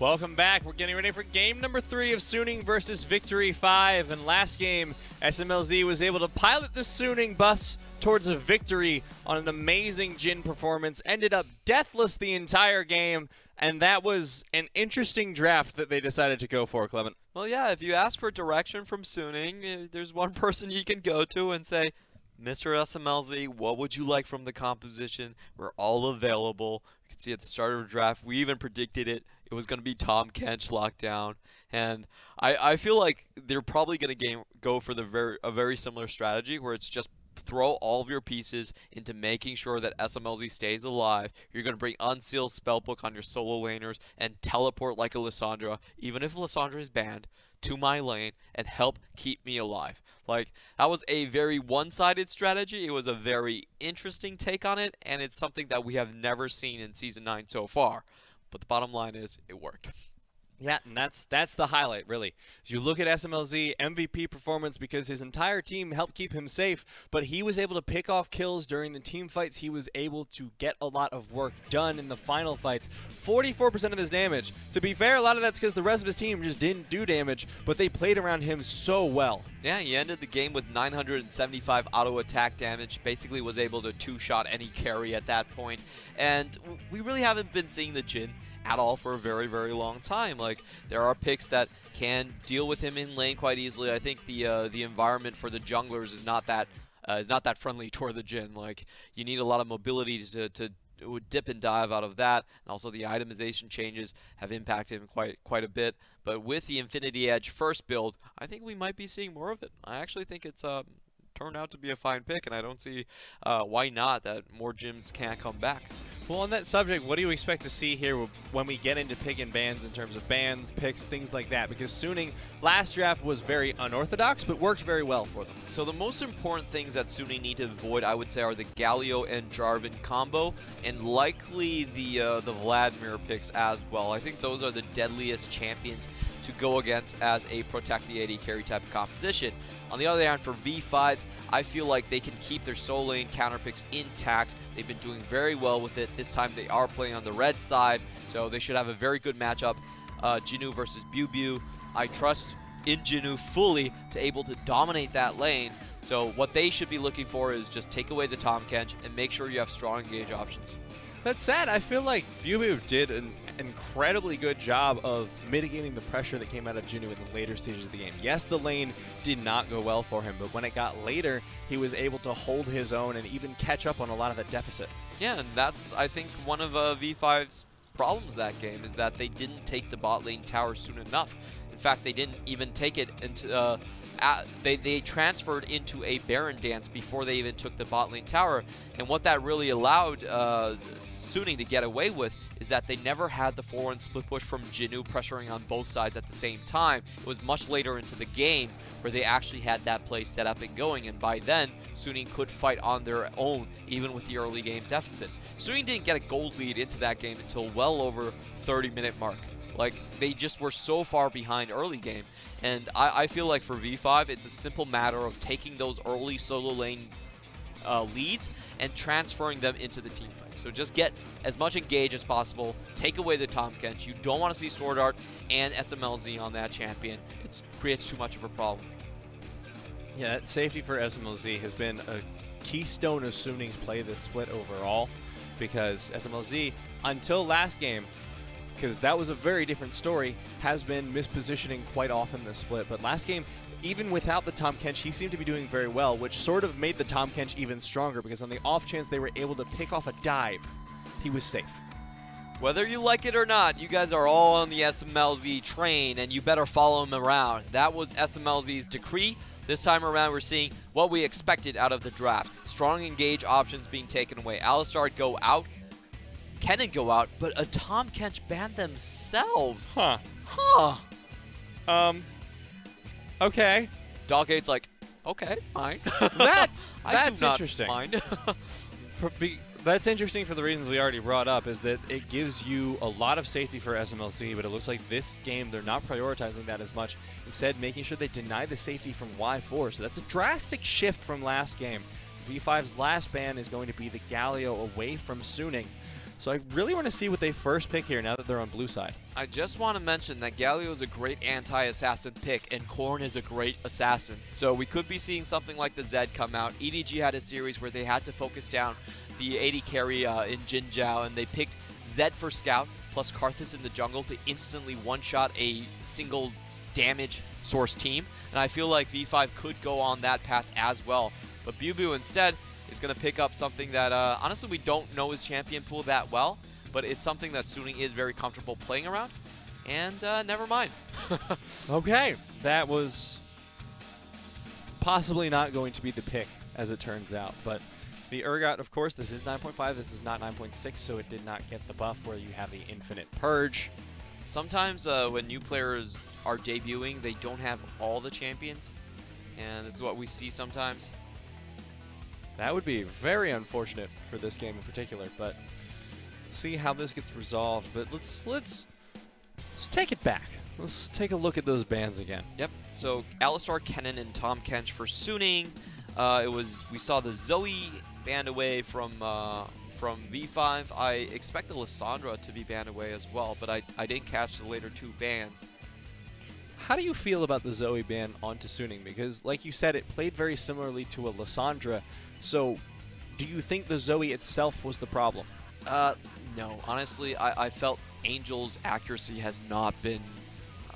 Welcome back. We're getting ready for game number 3 of Suning versus Victory 5. And last game, SMLZ was able to pilot the Suning bus towards a victory on an amazing Jin performance. Ended up deathless the entire game, and that was an interesting draft that they decided to go for, Clement. Well, yeah, if you ask for direction from Suning, there's one person you can go to and say, Mr. SMLZ, what would you like from the composition? We're all available. You can see at the start of the draft, we even predicted it. It was going to be Tahm Kench locked down. And I feel like they're probably going to go for a very similar strategy where it's just throw all of your pieces into making sure that SMLZ stays alive. You're going to bring Unsealed Spellbook on your solo laners and teleport like a Lissandra, even if Lissandra is banned, to my lane and help keep me alive. Like, that was a very one-sided strategy. It was a very interesting take on it, and it's something that we have never seen in Season 9 so far. But the bottom line is, it worked. Yeah, and that's the highlight, really. You look at SMLZ, MVP performance because his entire team helped keep him safe, but he was able to pick off kills during the team fights. He was able to get a lot of work done in the final fights. 44% of his damage. To be fair, a lot of that's because the rest of his team just didn't do damage, but they played around him so well. Yeah, he ended the game with 975 auto attack damage, basically was able to two-shot any carry at that point, and we really haven't been seeing the Jin at all for a very, very long time. Like, there are picks that can deal with him in lane quite easily. I think the environment for the junglers is not that friendly toward the Jin. Like, you need a lot of mobility to dip and dive out of that, and also the itemization changes have impacted him quite a bit. But with the Infinity Edge first build, I think we might be seeing more of it. I actually think it's turned out to be a fine pick, and I don't see why not that more gyms can't come back. Well, on that subject, what do you expect to see here when we get into pick and bans in terms of bans, picks, things like that? Because Suning last draft was very unorthodox, but worked very well for them. So the most important things that Suning need to avoid, I would say, are the Galio and Jarvin combo, and likely the Vladimir picks as well. I think those are the deadliest champions to go against as a Protect the AD carry type of composition. On the other hand, for V5, I feel like they can keep their solo lane counter picks intact. They've been doing very well with it. This time they are playing on the red side, so they should have a very good matchup. Jinoo versus Biu. I trust in Jinoo fully to able to dominate that lane. So what they should be looking for is just take away the Tahm Kench and make sure you have strong engage options. That said, I feel like Biu did an incredibly good job of mitigating the pressure that came out of Jinoo in the later stages of the game. Yes, the lane did not go well for him, but when it got later, he was able to hold his own and even catch up on a lot of the deficit. Yeah, and that's, I think, one of V5's problems that game, is that they didn't take the bot lane tower soon enough. In fact, they didn't even take it into... they transferred into a Baron dance before they even took the bot lane tower, and what that really allowed Suning to get away with is that they never had the 4-1 split push from Jinoo pressuring on both sides at the same time. It was much later into the game where they actually had that play set up and going, and by then Suning could fight on their own even with the early game deficits. Suning didn't get a gold lead into that game until well over 30-minute mark. Like, they just were so far behind early game. And I feel like for V5, it's a simple matter of taking those early solo lane leads and transferring them into the team fight. So just get as much engage as possible, take away the Tahm Kench. You don't want to see SwordArT and SMLZ on that champion. It creates too much of a problem. Yeah, that safety for SMLZ has been a keystone of Suning's play this split overall, because SMLZ, until last game, because that was a very different story, has been mispositioning quite often this split. But last game, even without the Tahm Kench, he seemed to be doing very well, which sort of made the Tahm Kench even stronger, because on the off chance they were able to pick off a dive, he was safe. Whether you like it or not, you guys are all on the SMLZ train, and you better follow him around. That was SMLZ's decree. This time around, we're seeing what we expected out of the draft. Strong engage options being taken away. Alistar go out. Kennen go out, but a Tahm Kench banned themselves. Okay. Doggate's like, okay, fine. That's interesting. Mind. That's interesting for the reasons we already brought up, is that it gives you a lot of safety for SMLZ, but it looks like this game they're not prioritizing that as much, instead making sure they deny the safety from Y4. So that's a drastic shift from last game. V5's last ban is going to be the Galio away from Suning. So I really want to see what they first pick here now that they're on blue side. I just want to mention that Galio is a great anti-assassin pick, and Korn is a great assassin. So we could be seeing something like the Zed come out. EDG had a series where they had to focus down the AD carry in Jinoo, and they picked Zed for Scout, plus Karthus in the jungle to instantly one-shot a single damage source team. And I feel like V5 could go on that path as well. But BuBu instead is going to pick up something that, honestly, we don't know his champion pool that well, but it's something that Suning is very comfortable playing around. And never mind. Okay, that was possibly not going to be the pick, as it turns out. But the Urgot, of course, this is 9.5. This is not 9.6, so it did not get the buff where you have the infinite purge. Sometimes when new players are debuting, they don't have all the champions. And this is what we see sometimes. That would be very unfortunate for this game in particular, but see how this gets resolved. But let's take it back. Let's take a look at those bans again. Yep. So Alistar, Kennen, and Tahm Kench for Suning. We saw the Zoe banned away from V5. I expect the Lissandra to be banned away as well, but I didn't catch the later two bans. How do you feel about the Zoe ban onto Suning? Because, like you said, it played very similarly to a Lissandra. So, do you think the Zoe itself was the problem? No. Honestly, I felt Angel's accuracy has not been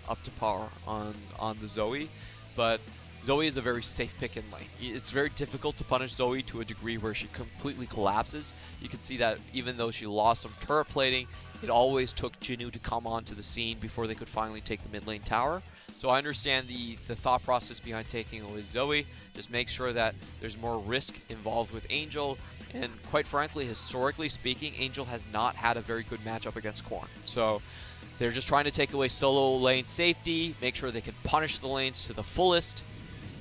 up to par on the Zoe, but Zoe is a very safe pick in lane. It's very difficult to punish Zoe to a degree where she completely collapses. You can see that even though she lost some turret plating, it always took Jinoo to come onto the scene before they could finally take the mid lane tower. So I understand the thought process behind taking away Zoe. Just make sure that there's more risk involved with Angel. And quite frankly, historically speaking, Angel has not had a very good matchup against Korn. So they're just trying to take away solo lane safety, make sure they can punish the lanes to the fullest,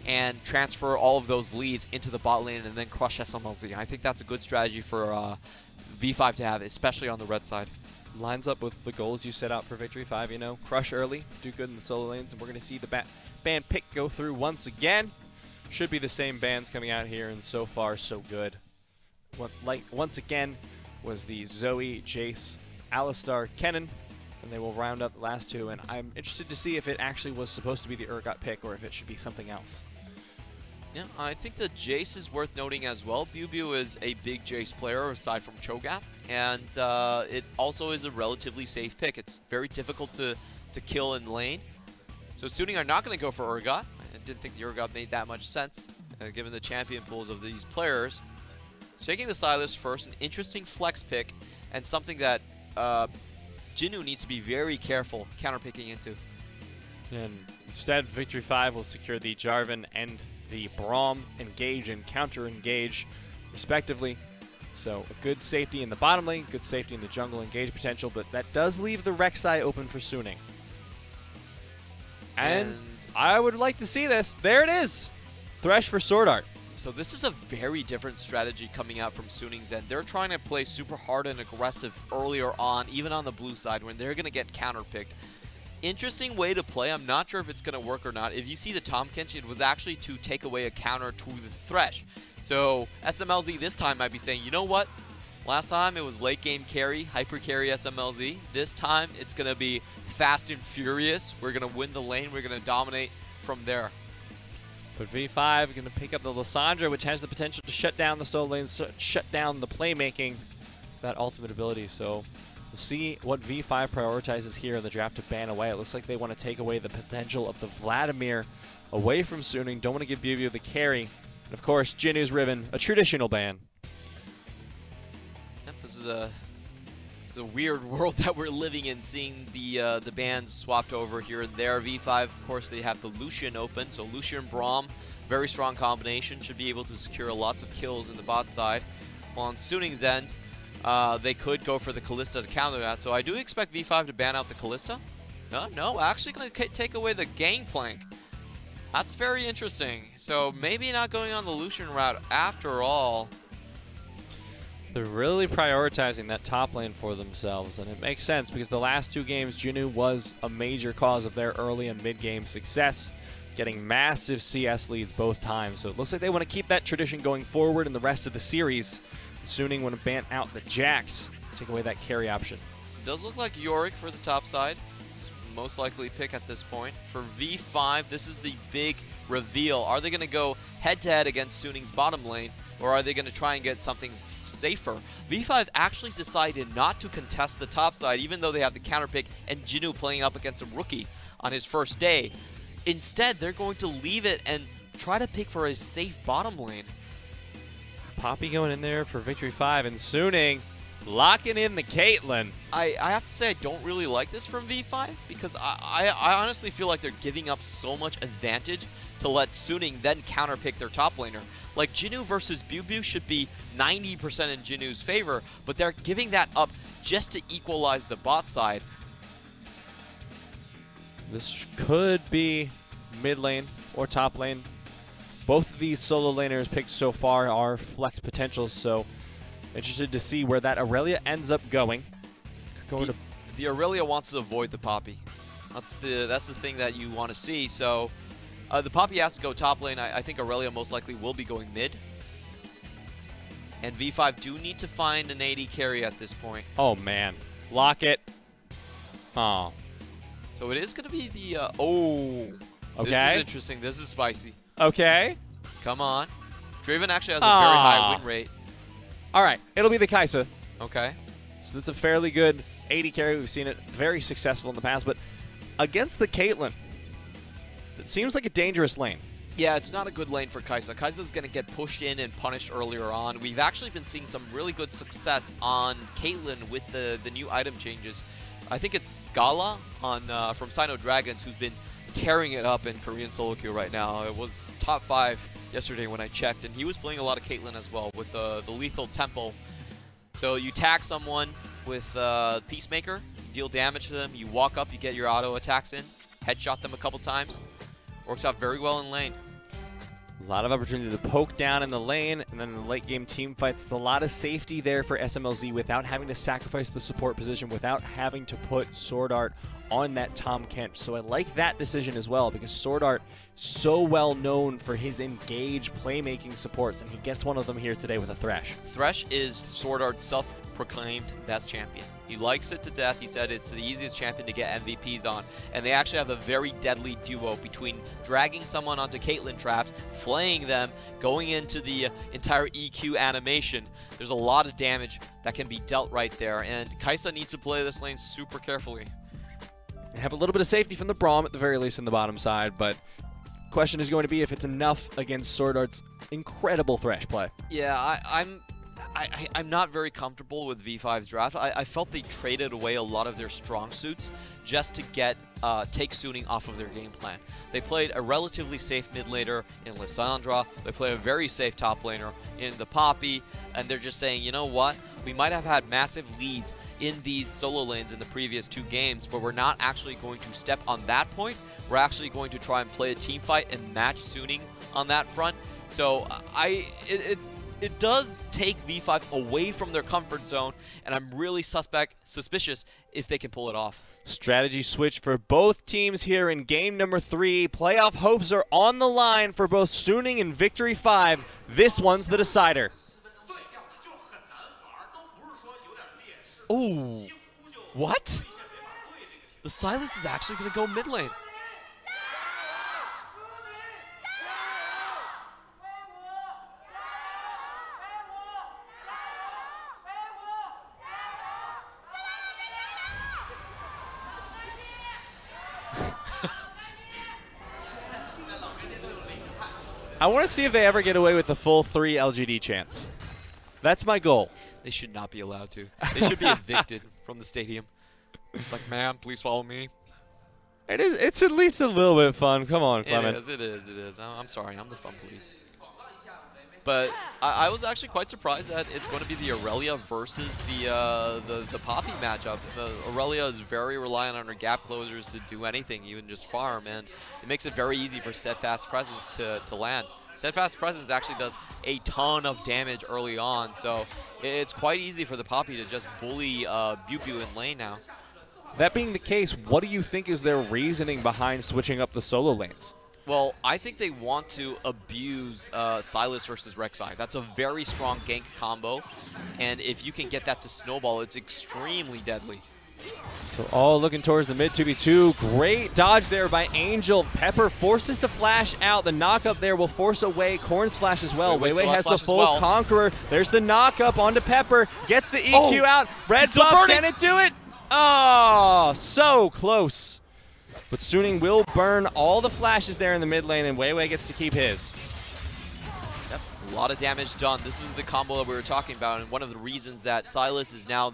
and transfer all of those leads into the bot lane and then crush SMLZ. I think that's a good strategy for V5 to have, especially on the red side. Lines up with the goals you set out for Victory 5, you know, crush early, do good in the solo lanes, and we're going to see the ban pick go through once again. Should be the same bans coming out here, and so far, so good. Once again, was the Zoe, Jace, Alistar, Kennen, and they will round up the last two, and I'm interested to see if it actually was supposed to be the Urgot pick or if it should be something else. Yeah, I think the Jace is worth noting as well. BuBu is a big Jace player aside from Cho'Gath, and it also is a relatively safe pick. It's very difficult to kill in lane. So Suning are not going to go for Urgot. I didn't think the Urgot made that much sense, given the champion pools of these players. So taking the Sylas first, an interesting flex pick, and something that Jinoo needs to be very careful counterpicking into. And instead, Victory 5 will secure the Jarvin and the Braum engage and counter engage, respectively. So a good safety in the bottom lane, good safety in the jungle engage potential, but that does leave the Rek'Sai open for Suning. And I would like to see this. There it is. Thresh for SwordArT. So this is a very different strategy coming out from Suning's end. They're trying to play super hard and aggressive earlier on, even on the blue side, when they're going to get counterpicked. Interesting way to play. I'm not sure if it's going to work or not. If you see the Tahm Kench, it was actually to take away a counter to the Thresh. So SMLZ this time might be saying, you know what? Last time it was late game carry, hyper carry SMLZ. This time it's going to be fast and furious. We're going to win the lane. We're going to dominate from there. But V5 going to pick up the Lissandra, which has the potential to shut down the solo lanes, shut down the playmaking, that ultimate ability. So we'll see what V5 prioritizes here in the draft to ban away. It looks like they want to take away the potential of the Vladimir away from Suning. Don't want to give BuBu the carry. And of course, Jinoo's Ribbon, a traditional ban. Yep, this is a weird world that we're living in, seeing the bans swapped over here and there. V5, of course, they have the Lucian open, so Lucian Braum, very strong combination, should be able to secure lots of kills in the bot side. On Suning's end, they could go for the Kalista to counter that, so I do expect V5 to ban out the Kalista. No, actually going to take away the Gangplank. That's very interesting. So maybe not going on the Lucian route after all. They're really prioritizing that top lane for themselves, and it makes sense because the last two games, Jinoo was a major cause of their early and mid-game success, getting massive CS leads both times. So it looks like they want to keep that tradition going forward in the rest of the series. Suning want to ban out the Jax. take away that carry option. Does look like Yorick for the top side. It's most likely pick at this point. For V5, this is the big reveal. Are they going to go head-to-head against Suning's bottom lane, or are they going to try and get something safer? V5 actually decided not to contest the top side, even though they have the counter pick and Jinoo playing up against a rookie on his first day. Instead, they're going to leave it and try to pick for a safe bottom lane. Poppy going in there for victory 5, and Suning locking in the Caitlyn. I have to say I don't really like this from V5 because I honestly feel like they're giving up so much advantage to let Suning then counterpick their top laner. Like Jinoo versus Biu should be 90% in Jinoo's favor, but they're giving that up just to equalize the bot side. This could be mid lane or top lane. Both of these solo laners picked so far are flex potentials, so interested to see where that Irelia ends up going. The Irelia wants to avoid the Poppy. That's the thing that you want to see. So the Poppy has to go top lane. I think Irelia most likely will be going mid. And V5 do need to find an AD carry at this point. Oh man, lock it. Oh. So it is going to be the oh. Okay. This is interesting. This is spicy. Okay. Come on. Draven actually has a very high win rate. All right, it'll be the Kai'Sa. Okay. So that's a fairly good AD carry. We've seen it very successful in the past, but against the Caitlyn, it seems like a dangerous lane. Yeah, it's not a good lane for Kai'Sa. Kai'Sa's going to get pushed in and punished earlier on. We've actually been seeing some really good success on Caitlyn with the new item changes. I think it's Gala on from Sino Dragons who's been tearing it up in Korean solo queue right now. It was top 5 yesterday when I checked, and he was playing a lot of Caitlyn as well with the lethal tempo. So you tag someone with Peacemaker, you deal damage to them, you walk up, you get your auto attacks in, headshot them a couple times. Works out very well in lane. A lot of opportunity to poke down in the lane, and then in the late game team fights. It's a lot of safety there for SMLZ without having to sacrifice the support position, without having to put SwordArT on that Tom Kent. So I like that decision as well, because SwordArT so well known for his engaged playmaking supports, and he gets one of them here today with a Thresh. Thresh is SwordArT's self-proclaimed best champion. He likes it to death. He said it's the easiest champion to get MVPs on. And they actually have a very deadly duo between dragging someone onto Caitlyn traps, flaying them, going into the entire EQ animation. There's a lot of damage that can be dealt right there. And Kai'Sa needs to play this lane super carefully. They have a little bit of safety from the Braum at the very least in the bottom side, but question is going to be if it's enough against SwordArT's incredible Thresh play. Yeah, I'm not very comfortable with V5's draft. I felt they traded away a lot of their strong suits just to get take Suning off of their game plan. They played a relatively safe mid laner in Lissandra. They played a very safe top laner in the Poppy, and they're just saying, you know what? We might have had massive leads in these solo lanes in the previous 2 games, but we're not actually going to step on that point. We're actually going to try and play a team fight and match Suning on that front. So it does take V5 away from their comfort zone, and I'm really suspicious if they can pull it off. Strategy switch for both teams here in game number 3. Playoff hopes are on the line for both Suning and Victory 5. This one's the decider. Oh, what? The Sylas is actually going to go mid lane. I want to see if they ever get away with the full 3 LGD chants. That's my goal. They should not be allowed to. They should be evicted from the stadium. Like, ma'am, please follow me. It's at least a little bit fun. Come on, Clement. It is. I'm sorry, I'm the fun police. But I was actually quite surprised that it's going to be the Irelia versus the Poppy matchup. The Irelia is very reliant on her gap closers to do anything, even just farm, and it makes it very easy for Steadfast Presence to land. Steadfast Presence actually does a ton of damage early on, so it's quite easy for the Poppy to just bully Biu in lane now. That being the case, what do you think is their reasoning behind switching up the solo lanes? Well, I think they want to abuse Sylas versus Rek'Sai. That's a very strong gank combo, and if you can get that to snowball, it's extremely deadly. So all looking towards the mid 2v2. Great dodge there by Angel. Pepper forces to flash out. The knock-up there will force away Corn's flash as well. Weiwei has the full Conqueror. There's the knock-up onto Pepper. Gets the EQ out. Red buff, can it do it? Oh, so close. But Suning will burn all the flashes there in the mid lane, and Weiwei gets to keep his. Yep, a lot of damage done. This is the combo that we were talking about, and one of the reasons that Sylas is now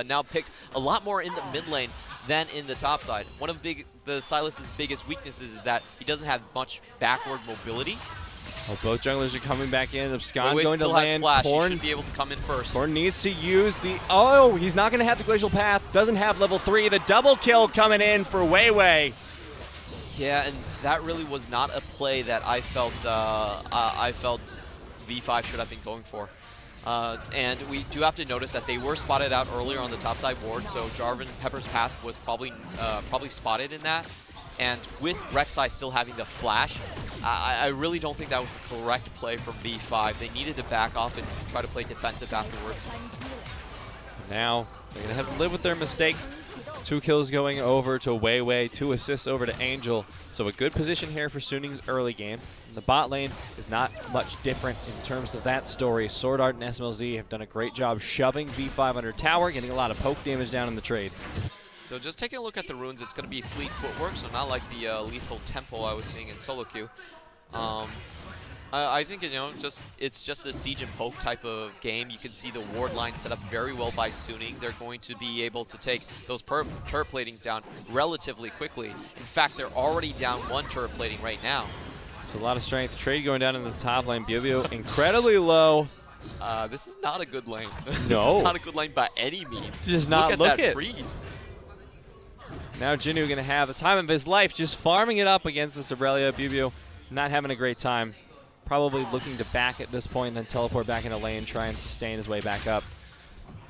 now picked a lot more in the mid lane than in the top side. One of the Sylas's biggest weaknesses is that he doesn't have much backward mobility. Oh, both junglers are coming back in. Abscond going to land. Corn should be able to come in first. Corn needs to use the... Oh, he's not going to have the Glacial Path. Doesn't have level 3. The double kill coming in for Weiwei. Yeah, and that really was not a play that I felt V5 should have been going for. And we do have to notice that they were spotted out earlier on the top side ward, so Jarvin Pepper's path was probably spotted in that. And with Rek'Sai still having the flash, I really don't think that was the correct play from V5. They needed to back off and try to play defensive afterwards. Now they're going to have to live with their mistake. 2 kills going over to Weiwei, 2 assists over to Angel. So a good position here for Suning's early game. The bot lane is not much different in terms of that story. SwordArT and SMLZ have done a great job shoving V5 under tower, getting a lot of poke damage down in the trades. So just taking a look at the runes, it's going to be fleet footwork, so not like the lethal tempo I was seeing in solo queue. I think it's just a siege and poke type of game. You can see the ward line set up very well by Suning. They're going to be able to take those turret platings down relatively quickly. In fact, they're already down 1 turret plating right now. It's a lot of strength. Trade going down in the top lane. Bubio incredibly low. This is not a good lane. No. This is not a good lane by any means. Just not look at that freeze. Now Jinoo going to have the time of his life just farming it up against this Irelia. Bubio not having a great time. Probably looking to back at this point and then teleport back into lane, try and sustain his way back up.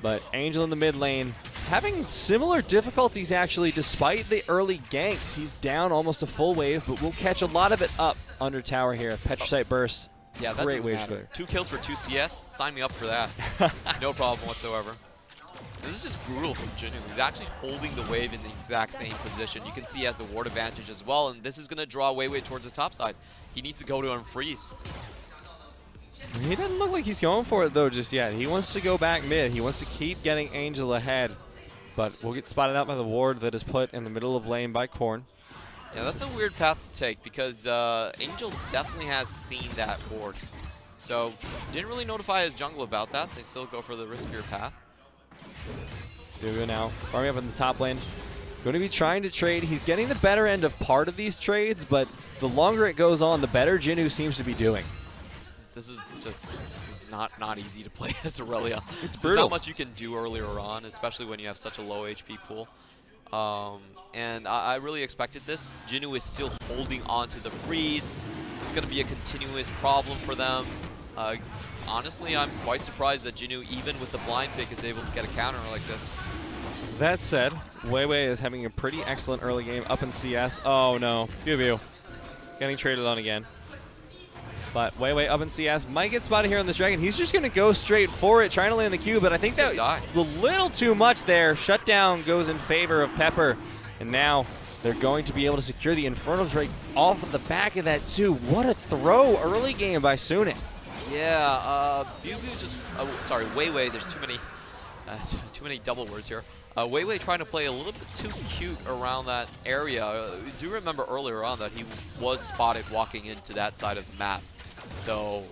But Angel in the mid lane having similar difficulties actually despite the early ganks. He's down almost a full wave, but we'll catch a lot of it up under tower here. Petricite burst. Yeah, that great doesn't wave matter. 2 kills for 2 CS. Sign me up for that. No problem whatsoever. This is just brutal from Jinoo. He's actually holding the wave in the exact same position. You can see he has the ward advantage as well, and this is going to draw Weiwei towards the top side. He needs to go to unfreeze. He doesn't look like he's going for it, though, just yet. He wants to go back mid. He wants to keep getting Angel ahead. But we'll get spotted out by the ward that is put in the middle of lane by Corn. Yeah, that's a weird path to take because Angel definitely has seen that ward. So, didn't really notify his jungle about that. They still go for the riskier path. Bubio now farming up in the top lane. Going to be trying to trade. He's getting the better end of part of these trades, but the longer it goes on, the better Jinoo seems to be doing. This is just not easy to play as Irelia. It's brutal. There's not much you can do earlier on, especially when you have such a low HP pool. And I really expected this. Jinoo is still holding on to the freeze. It's going to be a continuous problem for them. Honestly, I'm quite surprised that Jinoo, even with the blind pick, is able to get a counter like this. That said, Weiwei is having a pretty excellent early game up in CS. Oh no, Bubio getting traded on again. But Weiwei up in CS might get spotted here on this dragon. He's just going to go straight for it, trying to land the Q, but I think that was a little too much there. Shutdown goes in favor of Pepper, and now they're going to be able to secure the Infernal Drake off of the back of that too. What a throw early game by Suning. Yeah, Bubio just, sorry, Weiwei, there's too many double words here. Weiwei trying to play a little bit too cute around that area. Do remember earlier on that he was spotted walking into that side of the map. So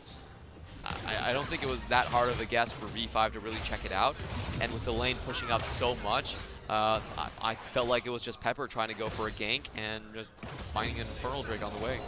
I don't think it was that hard of a guess for V5 to really check it out. And with the lane pushing up so much, I felt like it was just Pepper trying to go for a gank and just finding an Infernal Drake on the way.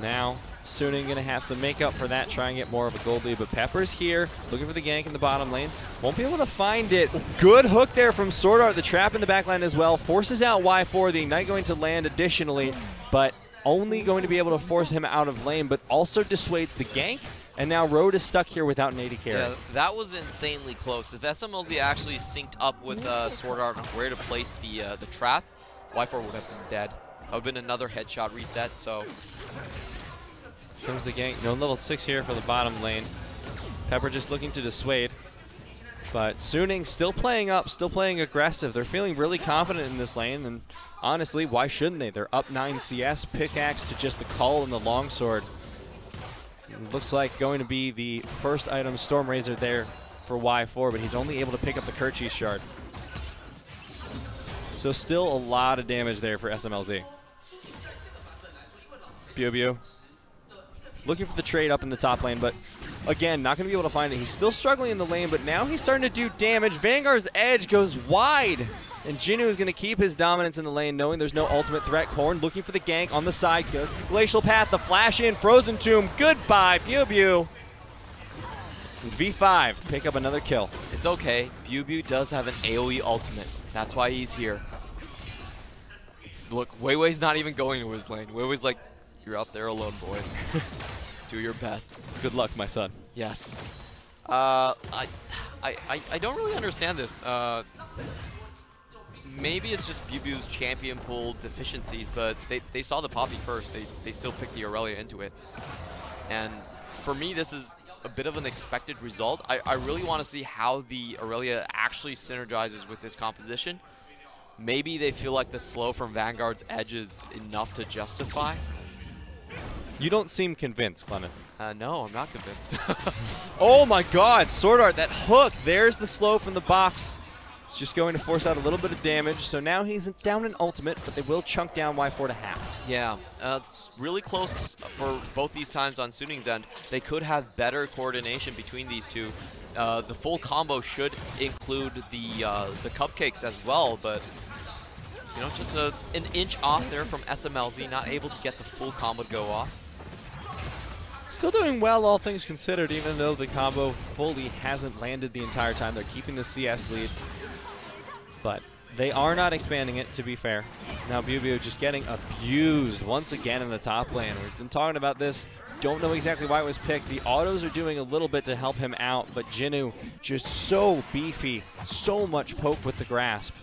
Now, Suning going to have to make up for that, try and get more of a gold lead. But Pepper's here, looking for the gank in the bottom lane. Won't be able to find it. Good hook there from SwordArT. The trap in the back line as well. Forces out Y4. The Ignite going to land additionally, but only going to be able to force him out of lane, but also dissuades the gank. And now Road is stuck here without an AD carry. Yeah, that was insanely close. If SMLZ actually synced up with SwordArT on where to place the trap, Y4 would have been dead. That would have been another headshot reset, so. Comes the gank. No level 6 here for the bottom lane. Pepper just looking to dissuade. But Suning still playing up, still playing aggressive. They're feeling really confident in this lane, and honestly, why shouldn't they? They're up 9 CS, pickaxe to just the call and the longsword. Looks like going to be the first item Storm Razor there for Y4, but he's only able to pick up the Kerchies shard. So still a lot of damage there for SMLZ. BioBio looking for the trade up in the top lane, but again, not going to be able to find it. He's still struggling in the lane, but now he's starting to do damage. Vanguard's edge goes wide, and Jinoo is going to keep his dominance in the lane, knowing there's no ultimate threat. Korn looking for the gank on the side. Goes to the Glacial Path, the flash in, Frozen Tomb. Goodbye, BioBio. V5 pick up another kill. It's okay. BioBio does have an AoE ultimate. That's why he's here. Look, Weiwei's not even going to his lane. Weiwei's like, you're out there alone, boy. Do your best. Good luck, my son. Yes. I don't really understand this. Maybe it's just BioBio's champion pool deficiencies, but they saw the Poppy first. They still picked the Irelia into it. And for me, this is a bit of an expected result. I really want to see how the Irelia actually synergizes with this composition. Maybe they feel like the slow from Vanguard's edge is enough to justify. You don't seem convinced, Clement. No, I'm not convinced. Oh my god, SwordArT, that hook. There's the slow from the box. It's just going to force out a little bit of damage. So now he's down an ultimate, but they will chunk down Y4 to half. Yeah, it's really close for both these times on Suning's end. They could have better coordination between these two. The full combo should include the cupcakes as well, but you know, just an inch off there from SMLZ, not able to get the full combo to go off. Still doing well, all things considered, even though the combo fully hasn't landed the entire time. They're keeping the CS lead, but they are not expanding it, to be fair. Now BioBio just getting abused once again in the top lane. We've been talking about this. Don't know exactly why it was picked. The autos are doing a little bit to help him out, but Jinoo just so beefy, so much poke with the grasp.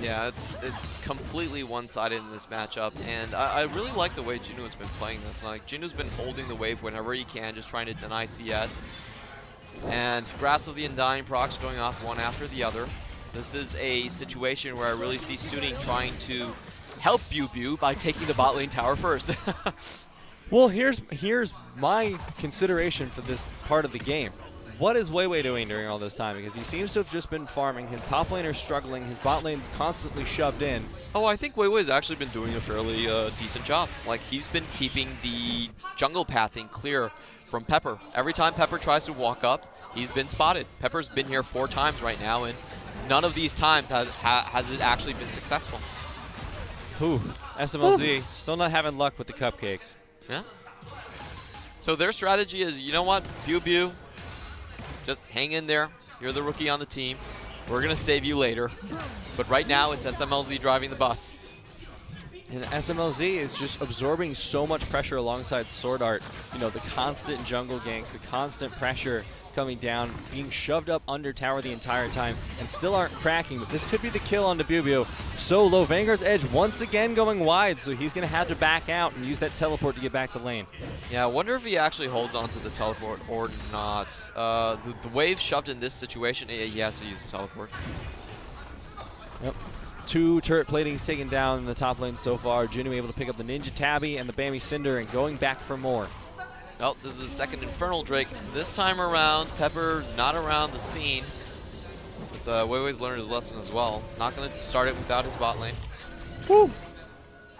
Yeah, it's completely one-sided in this matchup, and I really like the way Jinoo has been playing this. Like, Jinoo's been holding the wave whenever he can, just trying to deny CS. And Grasp of the Undying procs going off one after the other. This is a situation where I really see Suning trying to help BioBio by taking the bot lane tower first. Well, here's my consideration for this part of the game. What is Weiwei doing during all this time? Because he seems to have just been farming. His top laner's struggling. His bot lane's constantly shoved in. Oh, I think Weiwei's actually been doing a fairly decent job. Like, he's been keeping the jungle pathing clear from Pepper. Every time Pepper tries to walk up, he's been spotted. Pepper's been here 4 times right now, and none of these times has it actually been successful. Whew. SMLZ still not having luck with the cupcakes. Yeah. So their strategy is, you know what, BioBio, just hang in there. You're the rookie on the team. We're going to save you later. But right now, it's SMLZ driving the bus. And SMLZ is just absorbing so much pressure alongside SwordArT. You know, the constant jungle ganks, the constant pressure coming down, being shoved up under tower the entire time, and still aren't cracking. But this could be the kill onto BioBio. So low. Vanguard's edge once again going wide, so he's going to have to back out and use that teleport to get back to lane. Yeah, I wonder if he actually holds on to the teleport or not. The wave shoved in this situation, he has to use the teleport. Yep. 2 turret platings taken down in the top lane so far. Jinoo able to pick up the Ninja Tabby and the Bammy Cinder and going back for more. Well, this is a second Infernal Drake. This time around, Pepper's not around the scene. But Weiwei's learned his lesson as well. Not going to start it without his bot lane. Woo!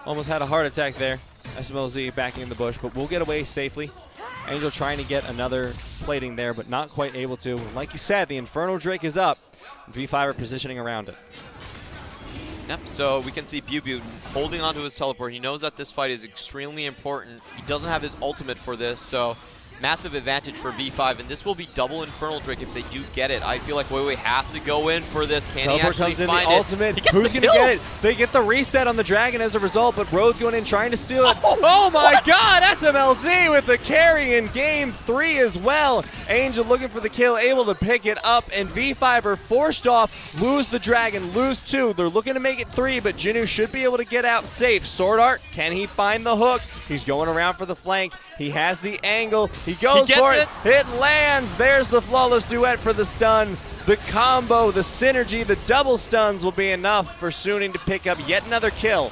Almost had a heart attack there. SMLZ backing in the bush, but we'll get away safely. Angel trying to get another plating there, but not quite able to. Like you said, the Infernal Drake is up. V5 are positioning around it. Yep, so we can see BioBio holding onto his teleport. He knows that this fight is extremely important. He doesn't have his ultimate for this, so massive advantage for V5, and this will be double Infernal Drake if they do get it. I feel like Weiwei has to go in for this. Can he actually comes in find the it? ultimate. Who's going to get it? They get the reset on the dragon as a result, but Rhodes going in trying to steal it. Oh my god, SMLZ with the carry in game 3 as well. Angel looking for the kill, able to pick it up, and V5 are forced off, lose the dragon, lose 2. They're looking to make it 3, but Jinoo should be able to get out safe. SwordArT, can he find the hook? He's going around for the flank. He has the angle. He goes for it. It lands. There's the flawless duet for the stun. The combo, the synergy, the double stuns will be enough for Suning to pick up yet another kill.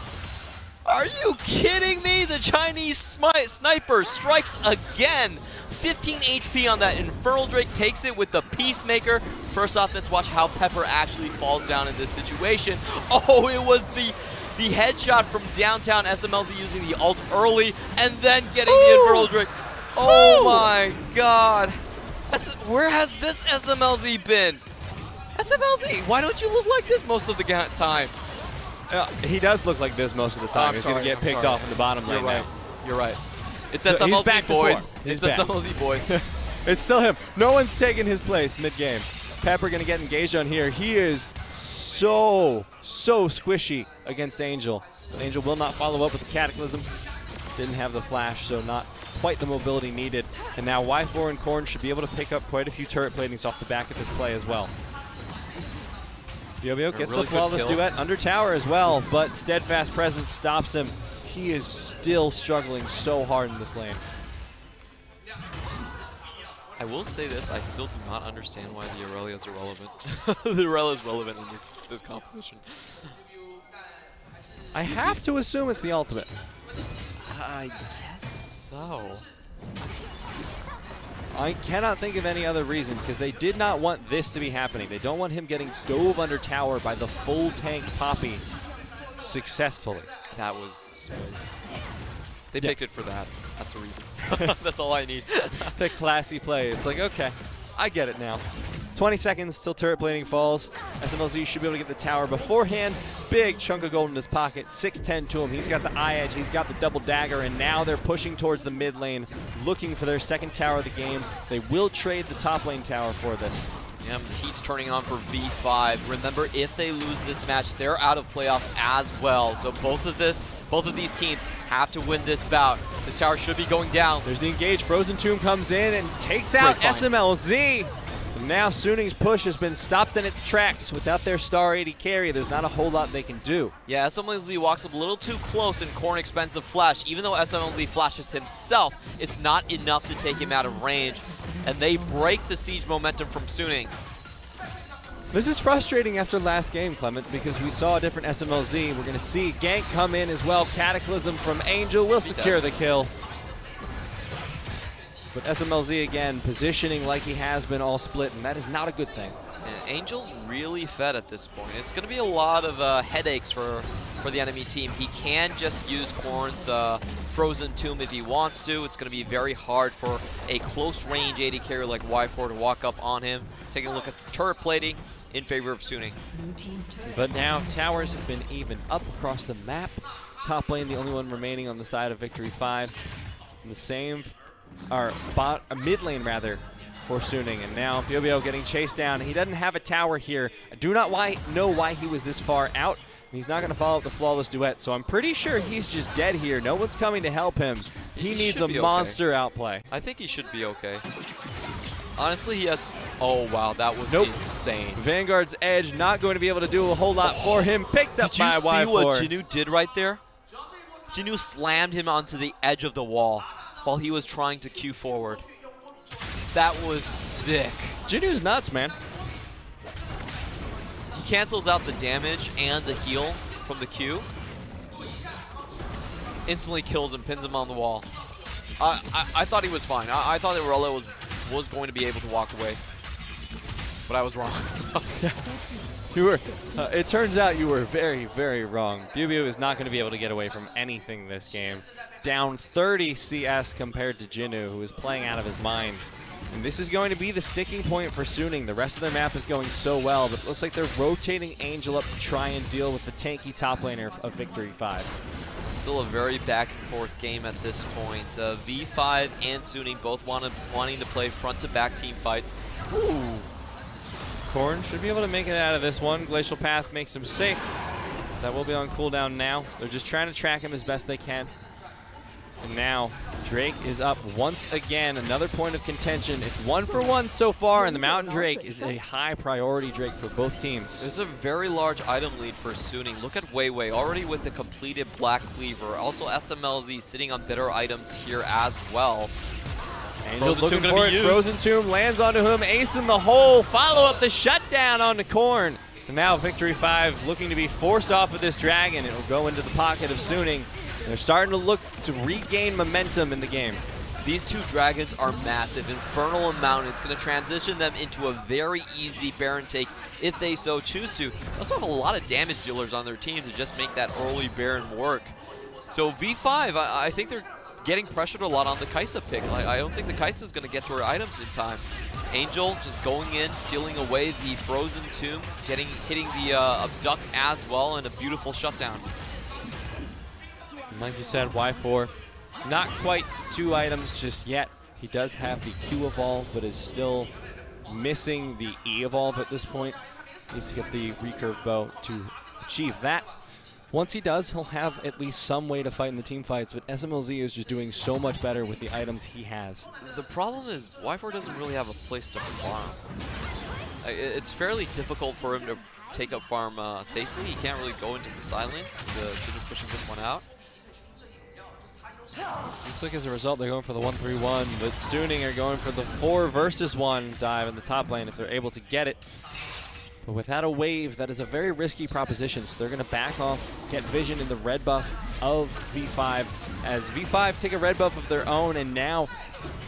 Are you kidding me? The Chinese sniper strikes again. 15 HP on that. Infernal Drake takes it with the Peacemaker. First off, let's watch how Pepper actually falls down in this situation. Oh, it was the headshot from downtown. SMLZ using the ult early and then getting the Infernal Drake. Oh my god. Where has this SMLZ been? SMLZ, why don't you look like this most of the time? He does look like this most of the time. He's going to get picked off in the bottom lane now. You're right. It's SMLZ boys. It's SMLZ boys. It's still him. No one's taking his place mid-game. Pepper going to get engaged on here. He is so squishy against Angel. Angel will not follow up with the Cataclysm. Didn't have the flash, so not quite the mobility needed. And now Y4 and Korn should be able to pick up quite a few turret platings off the back of this play as well. YoByo gets the flawless duet under tower as well, but Steadfast Presence stops him. He is still struggling so hard in this lane. I will say this, I still do not understand why the Irelia is irrelevant. The Irelia is relevant in this composition. I have to assume it's the ultimate. I guess so. I cannot think of any other reason, because they did not want this to be happening. They don't want him getting dove under tower by the full tank Poppy successfully. That was smooth. They picked it for that. That's the reason. That's all I need. The classy play. It's like, okay, I get it now. 20 seconds till turret plating falls. SMLZ should be able to get the tower beforehand. Big chunk of gold in his pocket. 6-10 to him. He's got the eye edge. He's got the double dagger. And now they're pushing towards the mid lane, looking for their second tower of the game. They will trade the top lane tower for this. Yeah, the heat's turning on for V5. Remember, if they lose this match, they're out of playoffs as well. So both of these teams have to win this bout. This tower should be going down. There's the engage. Frozen Tomb comes in and takes out SMLZ. And now Suning's push has been stopped in its tracks. Without their star 80 carry, there's not a whole lot they can do. Yeah, SMLZ walks up a little too close in Korn expensive flash. Even though SMLZ flashes himself, it's not enough to take him out of range. And they break the siege momentum from Suning. This is frustrating after last game, Clement, because we saw a different SMLZ. We're going to see gank come in as well. Cataclysm from Angel will secure the kill. But SMLZ, again, positioning like he has been all split, and that is not a good thing. And Angel's really fed at this point. It's going to be a lot of headaches for the enemy team. He can just use Korn's Frozen Tomb if he wants to. It's going to be very hard for a close-range AD carrier like Y4 to walk up on him. Taking a look at the turret plating in favor of Suning. But now towers have been even up across the map. Top lane, the only one remaining on the side of Victory 5. And the same, or mid lane rather, for Suning. And now YoByo getting chased down. He doesn't have a tower here. I do not know why he was this far out. He's not going to follow up the flawless duet, so I'm pretty sure he's just dead here. No one's coming to help him. He needs a monster outplay. I think he should be okay. Honestly, he has... Oh, wow, that was insane. Vanguard's edge not going to be able to do a whole lot for him. Picked up by Y4. Did you see what Jinoo did right there? Jinoo slammed him onto the edge of the wall while he was trying to Q forward. That was sick. Jinoo's nuts, man. He cancels out the damage and the heal from the Q. Instantly kills him, pins him on the wall. I thought he was fine. I thought that Irelia was going to be able to walk away, but I was wrong. You were. It turns out you were very, very wrong. YoByo is not going to be able to get away from anything this game. Down 30 CS compared to Jinoo, who is playing out of his mind. And this is going to be the sticking point for Suning. The rest of their map is going so well, but it looks like they're rotating Angel up to try and deal with the tanky top laner of Victory 5. Still a very back and forth game at this point. V5 and Suning both wanting to play front to back team fights. Ooh. Corn should be able to make it out of this one. Glacial Path makes him safe. That will be on cooldown now. They're just trying to track him as best they can. And now Drake is up once again. Another point of contention. It's 1-for-1 so far, and the Mountain Drake is a high priority Drake for both teams. There's a very large item lead for Suning. Look at Weiwei already with the completed Black Cleaver. Also SMLZ sitting on better items here as well. Angel's looking for it. Frozen Tomb lands onto him. Ace in the hole. Follow up the shutdown onto Corn. And now Victory 5 looking to be forced off of this dragon. It will go into the pocket of Suning. They're starting to look to regain momentum in the game. These two dragons are massive. Infernal and Mountain. It's going to transition them into a very easy Baron take if they so choose to. They also have a lot of damage dealers on their team to just make that early Baron work. So V5, I think they're getting pressured a lot on the Kai'Sa pick. I don't think the Kai'Sa is going to get to her items in time. Angel just going in, stealing away the Frozen Tomb, hitting the Abduct as well, and a beautiful shutdown. Like you said, Y4, not quite 2 items just yet. He does have the Q evolve, but is still missing the E evolve at this point. Needs to get the recurve bow to achieve that. Once he does, he'll have at least some way to fight in the team fights, but SMLZ is just doing so much better with the items he has. The problem is Y4 doesn't really have a place to farm. It's fairly difficult for him to take up farm safely. He can't really go into the silence. Jinoo pushing this one out. Looks like as a result they're going for the 1-3-1, but Suning are going for the 4 versus 1 dive in the top lane if they're able to get it. But without a wave, that is a very risky proposition, so they're going to back off, get vision in the red buff of V5, as V5 take a red buff of their own, and now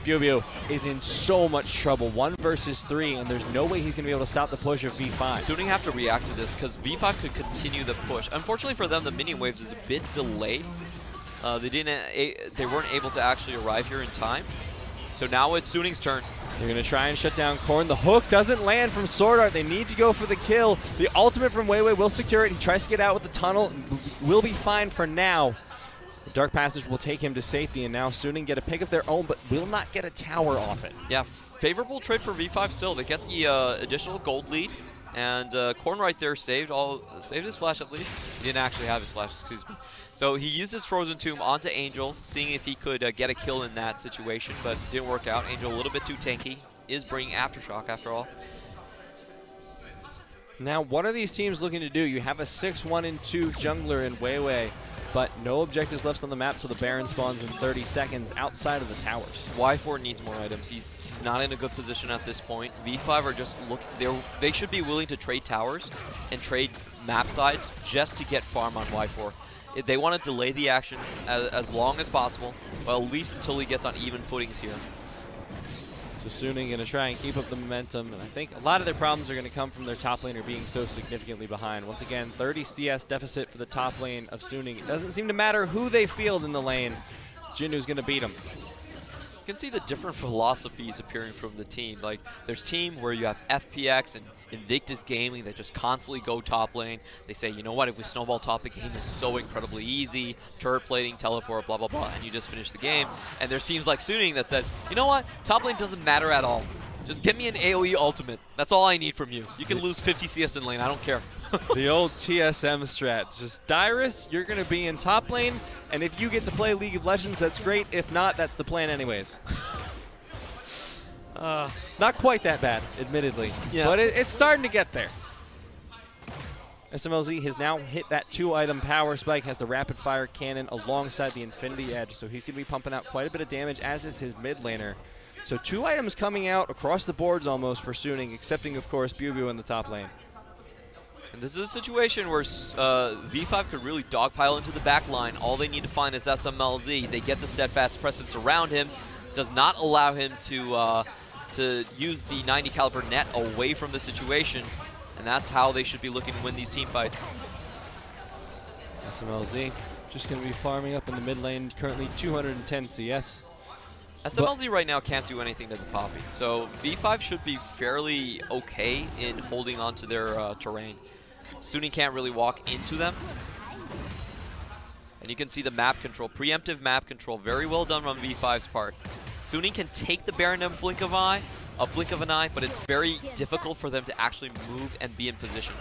BioBio is in so much trouble. 1 versus 3, and there's no way he's going to be able to stop the push of V5. Suning have to react to this, because V5 could continue the push. Unfortunately for them, the mini waves is a bit delayed. They weren't able to actually arrive here in time. So now it's Suning's turn. They're going to try and shut down Corn. The hook doesn't land from SwordArT. They need to go for the kill. The ultimate from Weiwei will secure it. He tries to get out with the tunnel. Will be fine for now. The Dark Passage will take him to safety, and now Suning get a pick of their own, but will not get a tower off it. Yeah, favorable trade for V5 still. They get the additional gold lead. And Corn right there saved his flash at least. He didn't actually have his flash, excuse me. So he used his Frozen Tomb onto Angel, seeing if he could get a kill in that situation, but didn't work out. Angel a little bit too tanky. Is bringing Aftershock after all. Now, what are these teams looking to do? You have a 6-1-2 jungler in Weiwei, but no objectives left on the map till the Baron spawns in 30 seconds outside of the towers. Y4 needs more items. He's not in a good position at this point. V5 are just looking. They should be willing to trade towers and trade map sides just to get farm on Y4. If they want to delay the action as long as possible, well, at least until he gets on even footings here. So Suning going to try and keep up the momentum, and I think a lot of their problems are going to come from their top laner being so significantly behind. Once again, 30 CS deficit for the top lane of Suning. It doesn't seem to matter who they field in the lane. Jinoo's going to beat them. You can see the different philosophies appearing from the team. Like, there's team where you have FPX and Invictus Gaming that just constantly go top lane. They say, you know what, if we snowball top, the game is so incredibly easy. Turret plating, teleport, blah, blah, blah, and you just finish the game. And there's teams like Suning that says, you know what, top lane doesn't matter at all. Just get me an AoE ultimate. That's all I need from you. You can lose 50 CS in lane, I don't care. The old TSM strat. Just Dyrus, you're going to be in top lane, and if you get to play League of Legends, that's great. If not, that's the plan anyways. Not quite that bad, admittedly, but it's starting to get there. SMLZ has now hit that 2-item power spike, has the rapid fire cannon alongside the Infinity Edge, so he's going to be pumping out quite a bit of damage, as is his mid laner. So 2 items coming out across the boards almost for Suning, excepting, of course, BioBio in the top lane. And this is a situation where V5 could really dogpile into the back line. All they need to find is SMLZ. They get the steadfast presence around him, does not allow him to use the 90 caliber net away from the situation, and that's how they should be looking to win these team fights. SMLZ just going to be farming up in the mid lane, currently 210 CS. SMLZ right now can't do anything to the Poppy, so V5 should be fairly okay in holding on to their terrain. Suning can't really walk into them. And you can see the map control, preemptive map control, very well done on V5's part. Suning can take the Baron in a blink of an eye, but it's very difficult for them to actually move and be in position.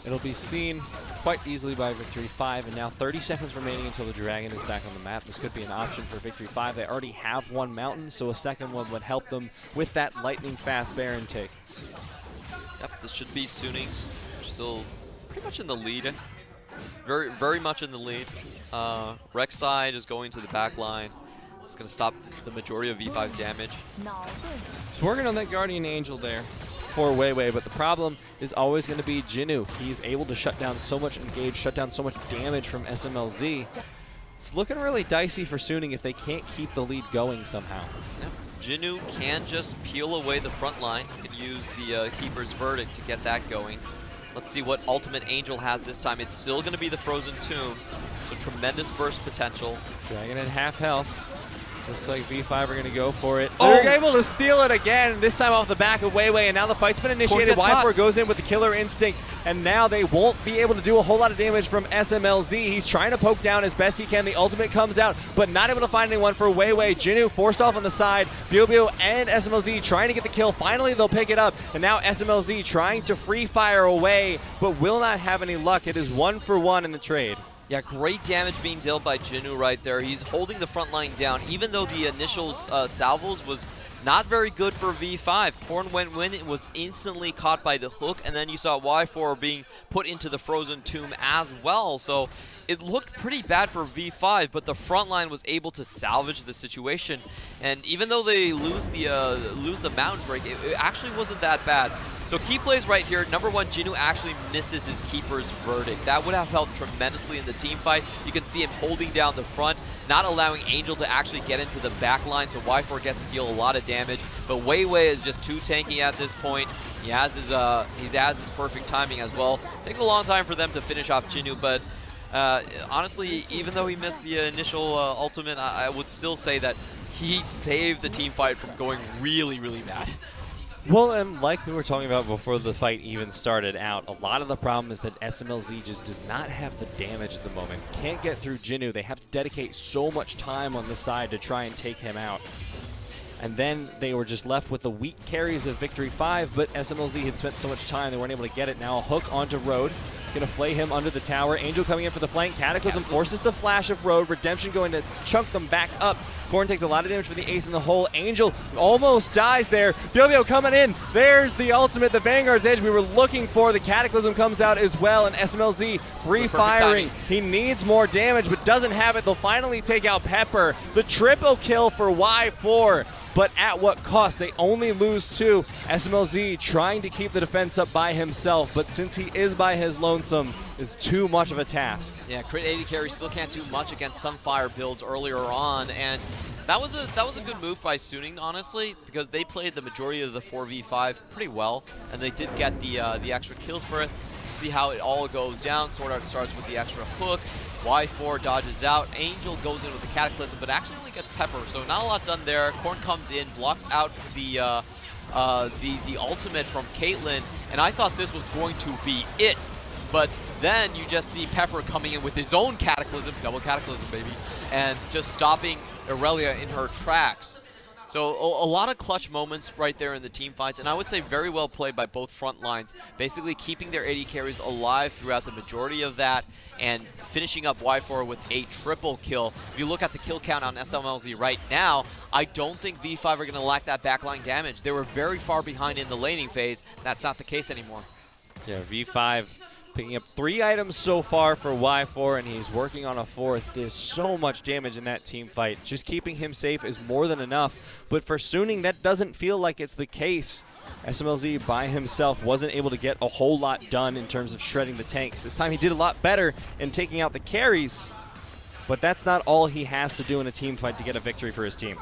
It'll be seen quite easily by Victory 5, and now 30 seconds remaining until the Dragon is back on the map. This could be an option for Victory 5. They already have one Mountain, so a second one would help them with that lightning-fast Baron take. Yep, this should be Suning's still pretty much in the lead. Very, very much in the lead. Rek'Sai just going to the back line. It's going to stop the majority of V5's damage. He's working on that Guardian Angel there for Weiwei, but the problem is always going to be Jinoo. He's able to shut down so much engage, shut down so much damage from SMLZ. It's looking really dicey for Suning if they can't keep the lead going somehow. Yep. Jinoo can just peel away the front line. Can use the Keeper's Verdict to get that going. Let's see what Ultimate Angel has this time. It's still going to be the Frozen Tomb, so tremendous burst potential. Dragon at half health. Looks like V5 are going to go for it. Oh! They're able to steal it again, this time off the back of Weiwei, and now the fight's been initiated. Weiwei goes in with the Killer Instinct, and now they won't be able to do a whole lot of damage from SMLZ. He's trying to poke down as best he can. The ultimate comes out, but not able to find anyone for Weiwei. Jinoo forced off on the side. Bio and SMLZ trying to get the kill. Finally, they'll pick it up, and now SMLZ trying to free fire away, but will not have any luck. It is 1-for-1 in the trade. Yeah, great damage being dealt by Jinoo right there. He's holding the front line down, even though the initial salvos was not very good for V5. Korn went in, it was instantly caught by the hook, and then you saw Y4 being put into the Frozen Tomb as well. So it looked pretty bad for V5, but the front line was able to salvage the situation. And even though they lose the Mountain Drake, it actually wasn't that bad. So key plays right here. Number one, Jinoo actually misses his Keeper's Verdict. That would have helped tremendously in the team fight. You can see him holding down the front, not allowing Angel to actually get into the back line, so Y4 gets to deal a lot of damage. But Weiwei is just too tanky at this point. He has his perfect timing as well. Takes a long time for them to finish off Jinoo, but honestly, even though he missed the initial ultimate, I would still say that he saved the team fight from going really, really bad. Well, and like we were talking about before the fight even started out, a lot of the problem is that SMLZ just does not have the damage at the moment. Can't get through Jinoo. They have to dedicate so much time on the side to try and take him out. And then they were just left with the weak carries of Victory 5, but SMLZ had spent so much time they weren't able to get it. Now a hook onto Road. Gonna flay him under the tower. Angel coming in for the flank. Cataclysm forces the flash of Road. Redemption going to chunk them back up. Korn takes a lot of damage for the ace in the hole. Angel almost dies there. Bio coming in. There's the ultimate, the Vanguard's Edge we were looking for. The Cataclysm comes out as well, and SMLZ free firing. He needs more damage, but doesn't have it. They'll finally take out Pepper. The triple kill for Y4. But at what cost? They only lose 2. SMLZ trying to keep the defense up by himself, but since he is by his lonesome, is too much of a task. Yeah, crit 80 carry still can't do much against some fire builds earlier on, and that was a good move by Suning, honestly, because they played the majority of the 4v5 pretty well, and they did get the extra kills for it. Let's see how it all goes down. SwordArT starts with the extra hook. Y4 dodges out. Angel goes in with the Cataclysm, but actually only gets Pepper, so not a lot done there. Korn comes in, blocks out the ultimate from Caitlyn, and I thought this was going to be it. But then you just see Pepper coming in with his own Cataclysm, double Cataclysm, baby, and just stopping Irelia in her tracks. So a lot of clutch moments right there in the team fights, and I would say very well played by both front lines, basically keeping their AD carries alive throughout the majority of that and finishing up Y4 with a triple kill. If you look at the kill count on SMLZ right now, I don't think V5 are going to lack that backline damage. They were very far behind in the laning phase. That's not the case anymore. Yeah, V5 picking up 3 items so far for Y4, and he's working on a 4th. There's so much damage in that team fight. Just keeping him safe is more than enough. But for Suning, that doesn't feel like it's the case. SMLZ by himself wasn't able to get a whole lot done in terms of shredding the tanks. This time he did a lot better in taking out the carries, but that's not all he has to do in a team fight to get a victory for his team.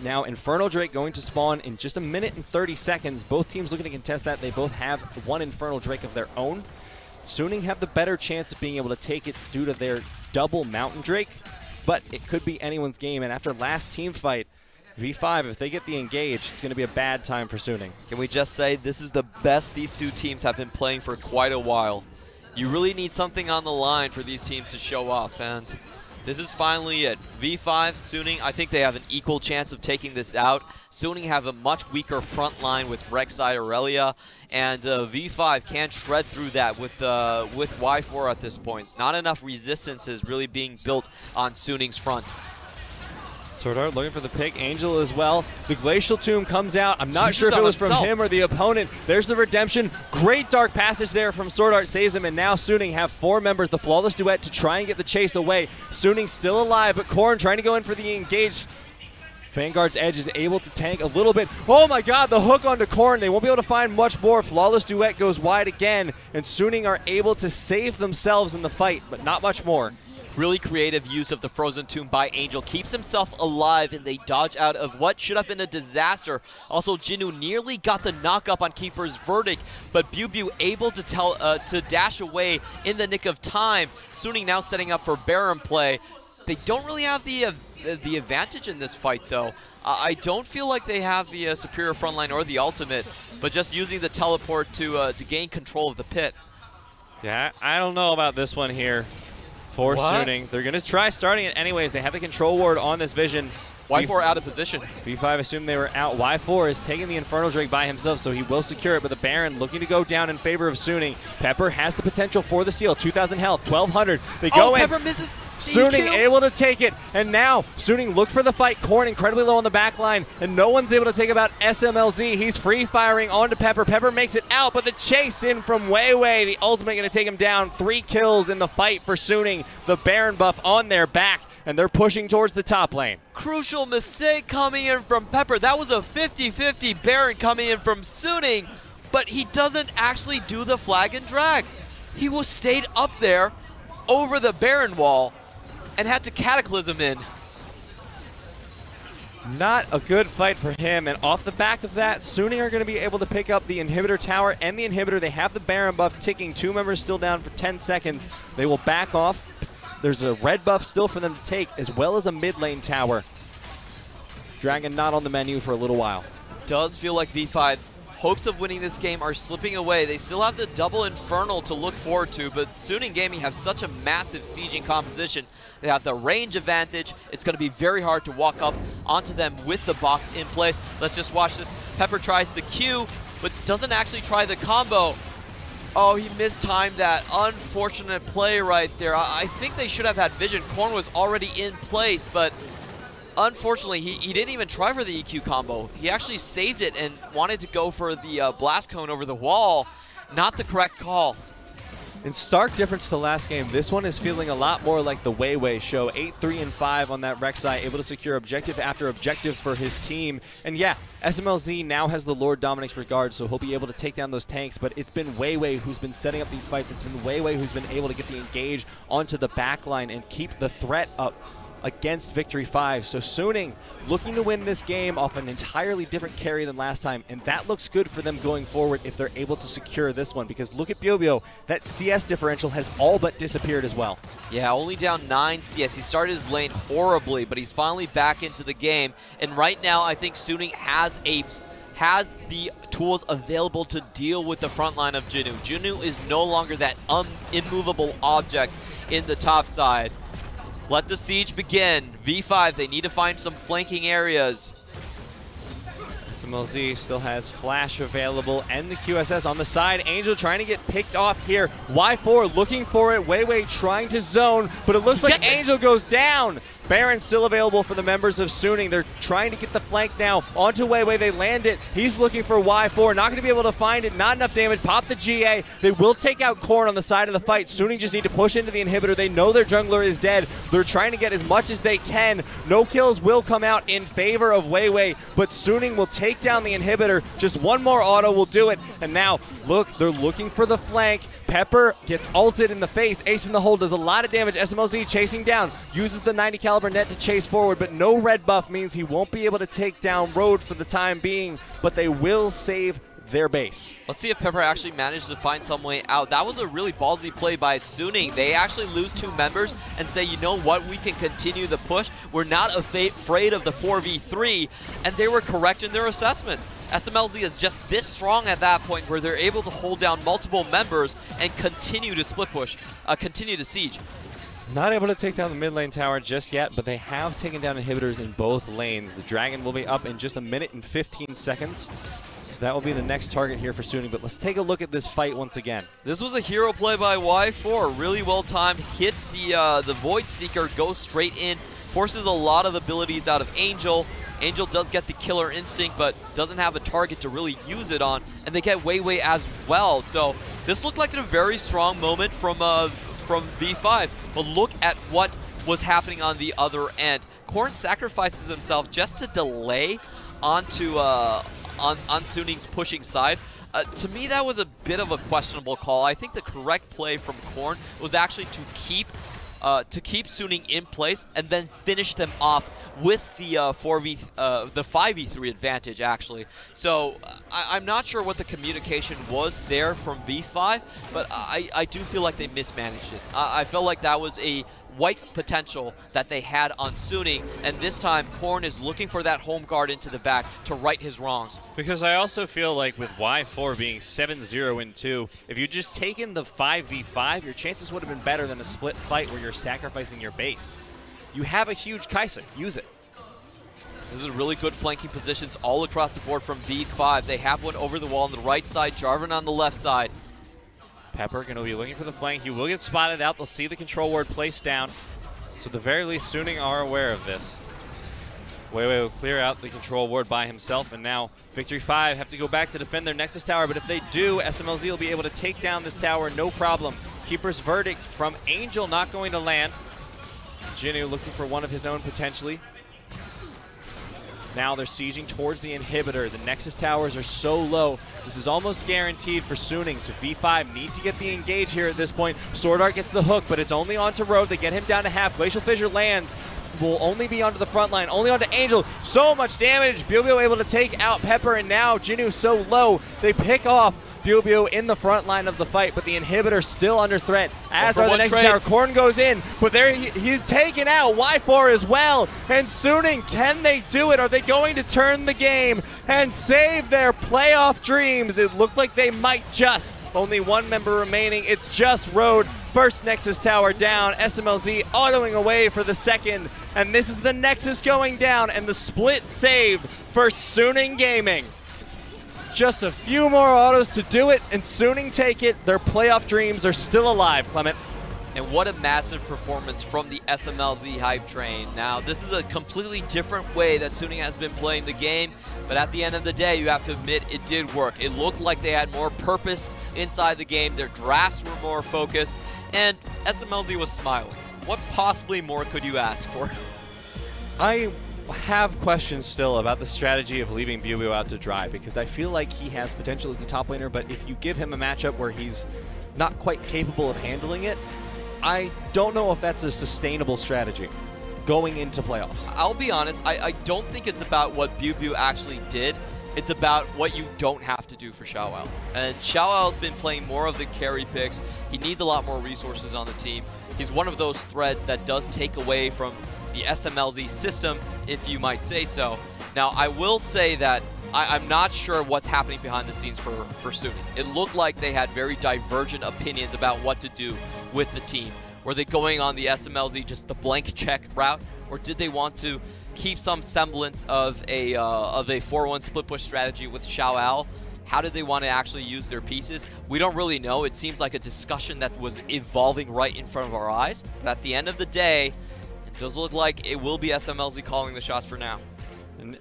Now, Infernal Drake going to spawn in just 1 minute and 30 seconds. Both teams looking to contest that. They both have one Infernal Drake of their own. Suning have the better chance of being able to take it due to their double Mountain Drake, but it could be anyone's game. And after last team fight, V5, if they get the engage, it's going to be a bad time for Suning. Can we just say this is the best these two teams have been playing for quite a while. You really need something on the line for these teams to show up, and this is finally it. V5, Suning, I think they have an equal chance of taking this out. Suning have a much weaker front line with Rek'Sai Irelia, and V5 can't shred through that with Y4 at this point. Not enough resistance is really being built on Suning's front. SwordArT looking for the pick. Angel as well. The Glacial Tomb comes out. I'm not sure if it was from him or the opponent. There's the redemption. Great Dark Passage there from SwordArT saves him, and now Suning have 4 members, the Flawless Duet, to try and get the chase away. Suning still alive, but Corrin trying to go in for the engage. Vanguard's Edge is able to tank a little bit. Oh my god, the hook onto Corrin. They won't be able to find much more. Flawless Duet goes wide again, and Suning are able to save themselves in the fight, but not much more. Really creative use of the Frozen Tomb by Angel. Keeps himself alive, and they dodge out of what should have been a disaster. Also, Jinoo nearly got the knock-up on Keeper's Verdict, but BuBu able to dash away in the nick of time. Suning now setting up for Braum play. They don't really have the advantage in this fight, though. I don't feel like they have the superior frontline or the ultimate, but just using the teleport to gain control of the pit. Yeah, I don't know about this one here. For Suning. They're going to try starting it anyways. They have the control ward on this vision. Y4 out of position. V5 assumed they were out. Y4 is taking the Infernal Drake by himself, so he will secure it, but the Baron looking to go down in favor of Suning. Pepper has the potential for the steal. 2,000 health, 1,200. They go in. Pepper misses. Suning able to take it, and now Suning looked for the fight. Corrin incredibly low on the back line, and no one's able to take about SMLZ. He's free firing onto Pepper. Pepper makes it out, but the chase in from Weiwei, the ultimate going to take him down. 3 kills in the fight for Suning. The Baron buff on their back, and they're pushing towards the top lane. Crucial mistake coming in from Pepper. That was a 50-50 Baron coming in from Suning, but he doesn't actually do the flag and drag. He was stayed up there over the Baron wall and had to Cataclysm in. Not a good fight for him, and off the back of that, Suning are going to be able to pick up the inhibitor tower and the inhibitor. They have the Baron buff ticking. 2 members still down for 10 seconds. They will back off. There's a red buff still for them to take, as well as a mid lane tower. Dragon not on the menu for a little while. Does feel like V5's hopes of winning this game are slipping away. They still have the double Infernal to look forward to, but Suning Gaming have such a massive sieging composition. They have the range advantage. It's going to be very hard to walk up onto them with the box in place. Let's just watch this. Pepper tries the Q, but doesn't actually try the combo. Oh, he mistimed that. Unfortunate play right there. I think they should have had vision. Corrin was already in place, but unfortunately, he didn't even try for the EQ combo. He actually saved it and wanted to go for the blast cone over the wall. Not the correct call. In stark difference to last game, this one is feeling a lot more like the Weiwei show. 8-3-5 on that Rek'Sai, able to secure objective after objective for his team. And yeah, SMLZ now has the Lord Dominic's regard, so he'll be able to take down those tanks, but it's been Weiwei who's been setting up these fights. It's been Weiwei who's been able to get the engage onto the backline and keep the threat up against Victory 5. So Suning looking to win this game off an entirely different carry than last time, and that looks good for them going forward if they're able to secure this one, because look at BuBu, that CS differential has all but disappeared as well. Yeah, only down 9 CS. He started his lane horribly, but he's finally back into the game, and right now I think Suning has the tools available to deal with the front line of Jinoo. Jinoo is no longer that immovable object in the top side. Let the siege begin. V5, they need to find some flanking areas. SMLZ still has Flash available and the QSS on the side. Angel trying to get picked off here. Y4 looking for it. Weiwei trying to zone, but it looks like Angel goes down. Baron still available for the members of Suning. They're trying to get the flank now onto Weiwei. They land it. He's looking for Y4. Not going to be able to find it. Not enough damage. Pop the GA. They will take out Corrin on the side of the fight. Suning just need to push into the inhibitor. They know their jungler is dead. They're trying to get as much as they can. No kills will come out in favor of Weiwei, but Suning will take down the inhibitor. Just one more auto will do it. And now, look, they're looking for the flank. Pepper gets ulted in the face. Ace in the hole does a lot of damage. SMLZ chasing down. Uses the 90 caliber net to chase forward, but no red buff means he won't be able to take down Road for the time being, but they will save their base. Let's see if Pepper actually managed to find some way out. That was a really ballsy play by Suning. They actually lose 2 members and say, you know what, we can continue the push. We're not afraid of the 4v3, and they were correct in their assessment. SMLZ is just this strong at that point where they're able to hold down multiple members and continue to split push, continue to siege. Not able to take down the mid lane tower just yet, but they have taken down inhibitors in both lanes. The Dragon will be up in just 1 minute and 15 seconds. So that will be the next target here for Suning, but let's take a look at this fight once again. This was a hero play by Y4, really well timed, hits the Void Seeker, goes straight in, forces a lot of abilities out of Angel. Angel does get the killer instinct, but doesn't have a target to really use it on, and they get Weiwei as well. So this looked like a very strong moment from V5, but look at what was happening on the other end. Corn sacrifices himself just to delay onto on Suning's pushing side. To me, that was a bit of a questionable call. I think the correct play from Corn was actually to keep Suning in place and then finish them off with the 5v3 advantage, actually. So I'm not sure what the communication was there from V5, but I do feel like they mismanaged it. I felt like that was a white potential that they had on Suning, and this time Corn is looking for that home guard into the back to right his wrongs. Because I also feel like with Y4 being 7-0-2, if you just taken the 5v5, your chances would have been better than a split fight where you're sacrificing your base. You have a huge Kai'Sa, use it. This is really good flanking positions all across the board from V5. They have one over the wall on the right side, Jarvin on the left side. Pepper going to be looking for the flank. He will get spotted out. They'll see the control ward placed down. So at the very least, Suning are aware of this. Weiwei will clear out the control ward by himself, and now Victory 5 have to go back to defend their Nexus tower, but if they do, SMLZ will be able to take down this tower, no problem. Keeper's verdict from Angel not going to land. Jinoo looking for one of his own potentially. Now they're sieging towards the inhibitor. The Nexus towers are so low. This is almost guaranteed for Suning, so V5 need to get the engage here at this point. SwordArT gets the hook, but it's only onto Road. They get him down to half. Glacial Fissure lands. Will only be onto the front line, only onto Angel. So much damage. BioBio able to take out Pepper, and now Jinoo so low. They pick off BioBio in the front line of the fight, but the inhibitor still under threat, as are the Nexus tower. Corn goes in, but there he's taken out. Y4 as well, and Suning, can they do it? Are they going to turn the game and save their playoff dreams? It looked like they might just. Only 1 member remaining. It's just Road. First Nexus tower down. SMLZ autoing away for the second, and this is the Nexus going down, and the split saved for Suning Gaming. Just a few more autos to do it, and Suning take it. Their playoff dreams are still alive, Clement. And what a massive performance from the SMLZ hype train. Now, this is a completely different way that Suning has been playing the game, but at the end of the day, you have to admit it did work. It looked like they had more purpose inside the game. Their drafts were more focused, and SMLZ was smiling. What possibly more could you ask for? I have questions still about the strategy of leaving BioBio out to dry, because I feel like he has potential as a top laner, but if you give him a matchup where he's not quite capable of handling it, I don't know if that's a sustainable strategy going into playoffs. I'll be honest, I don't think it's about what BioBio actually did. It's about what you don't have to do for XiaoAL. And XiaoAL's been playing more of the carry picks. He needs a lot more resources on the team. He's one of those threads that does take away from the SMLZ system, if you might say so. Now, I will say that I'm not sure what's happening behind the scenes for Suning. It looked like they had very divergent opinions about what to do with the team. Were they going on the SMLZ, just the blank check route, or did they want to keep some semblance of a 4-1 split push strategy with XiaoAL? How did they want to actually use their pieces? We don't really know. It seems like a discussion that was evolving right in front of our eyes. But at the end of the day, it does look like it will be SMLZ calling the shots for now. And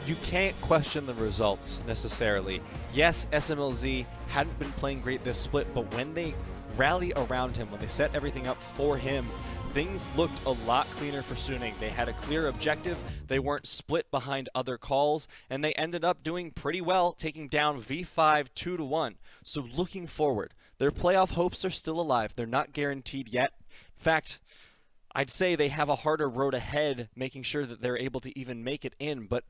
you can't question the results necessarily. Yes, SMLZ hadn't been playing great this split, but when they rally around him, when they set everything up for him, things looked a lot cleaner for Suning. They had a clear objective, they weren't split behind other calls, and they ended up doing pretty well, taking down V5 2-1. So looking forward, their playoff hopes are still alive. They're not guaranteed yet. In fact, I'd say they have a harder road ahead, making sure that they're able to even make it in, but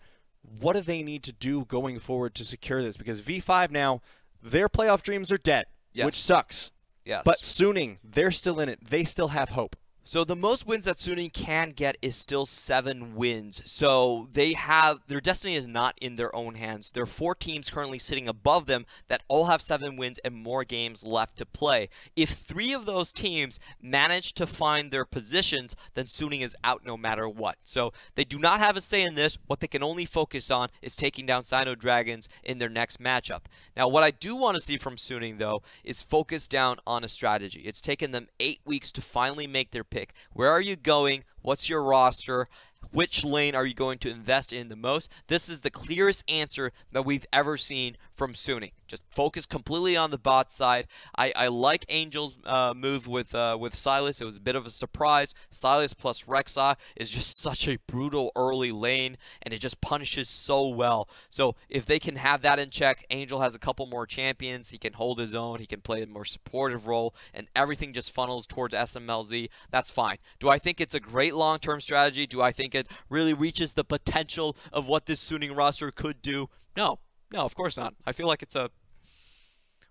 what do they need to do going forward to secure this? Because V5 now, their playoff dreams are dead, which sucks. Yes. But Suning, they're still in it. They still have hope. So the most wins that Suning can get is still 7 wins. So their destiny is not in their own hands. There are 4 teams currently sitting above them that all have 7 wins and more games left to play. If 3 of those teams manage to find their positions, then Suning is out no matter what. So they do not have a say in this. What they can only focus on is taking down Sino Dragons in their next matchup. Now, what I do want to see from Suning, though, is focus down on a strategy. It's taken them 8 weeks to finally make their pick. Where are you going? What's your roster? Which lane are you going to invest in the most? This is the clearest answer that we've ever seen from Suning. Just focus completely on the bot side. I like Angel's move with Sylas. It was a bit of a surprise. Sylas plus Rek'Sai is just such a brutal early lane, and it just punishes so well. So if they can have that in check, Angel has a couple more champions. He can hold his own. He can play a more supportive role, and everything just funnels towards SMLZ. That's fine. Do I think it's a great long-term strategy? Do I think it really reaches the potential of what this Suning roster could do? No. No, of course not. I feel like it's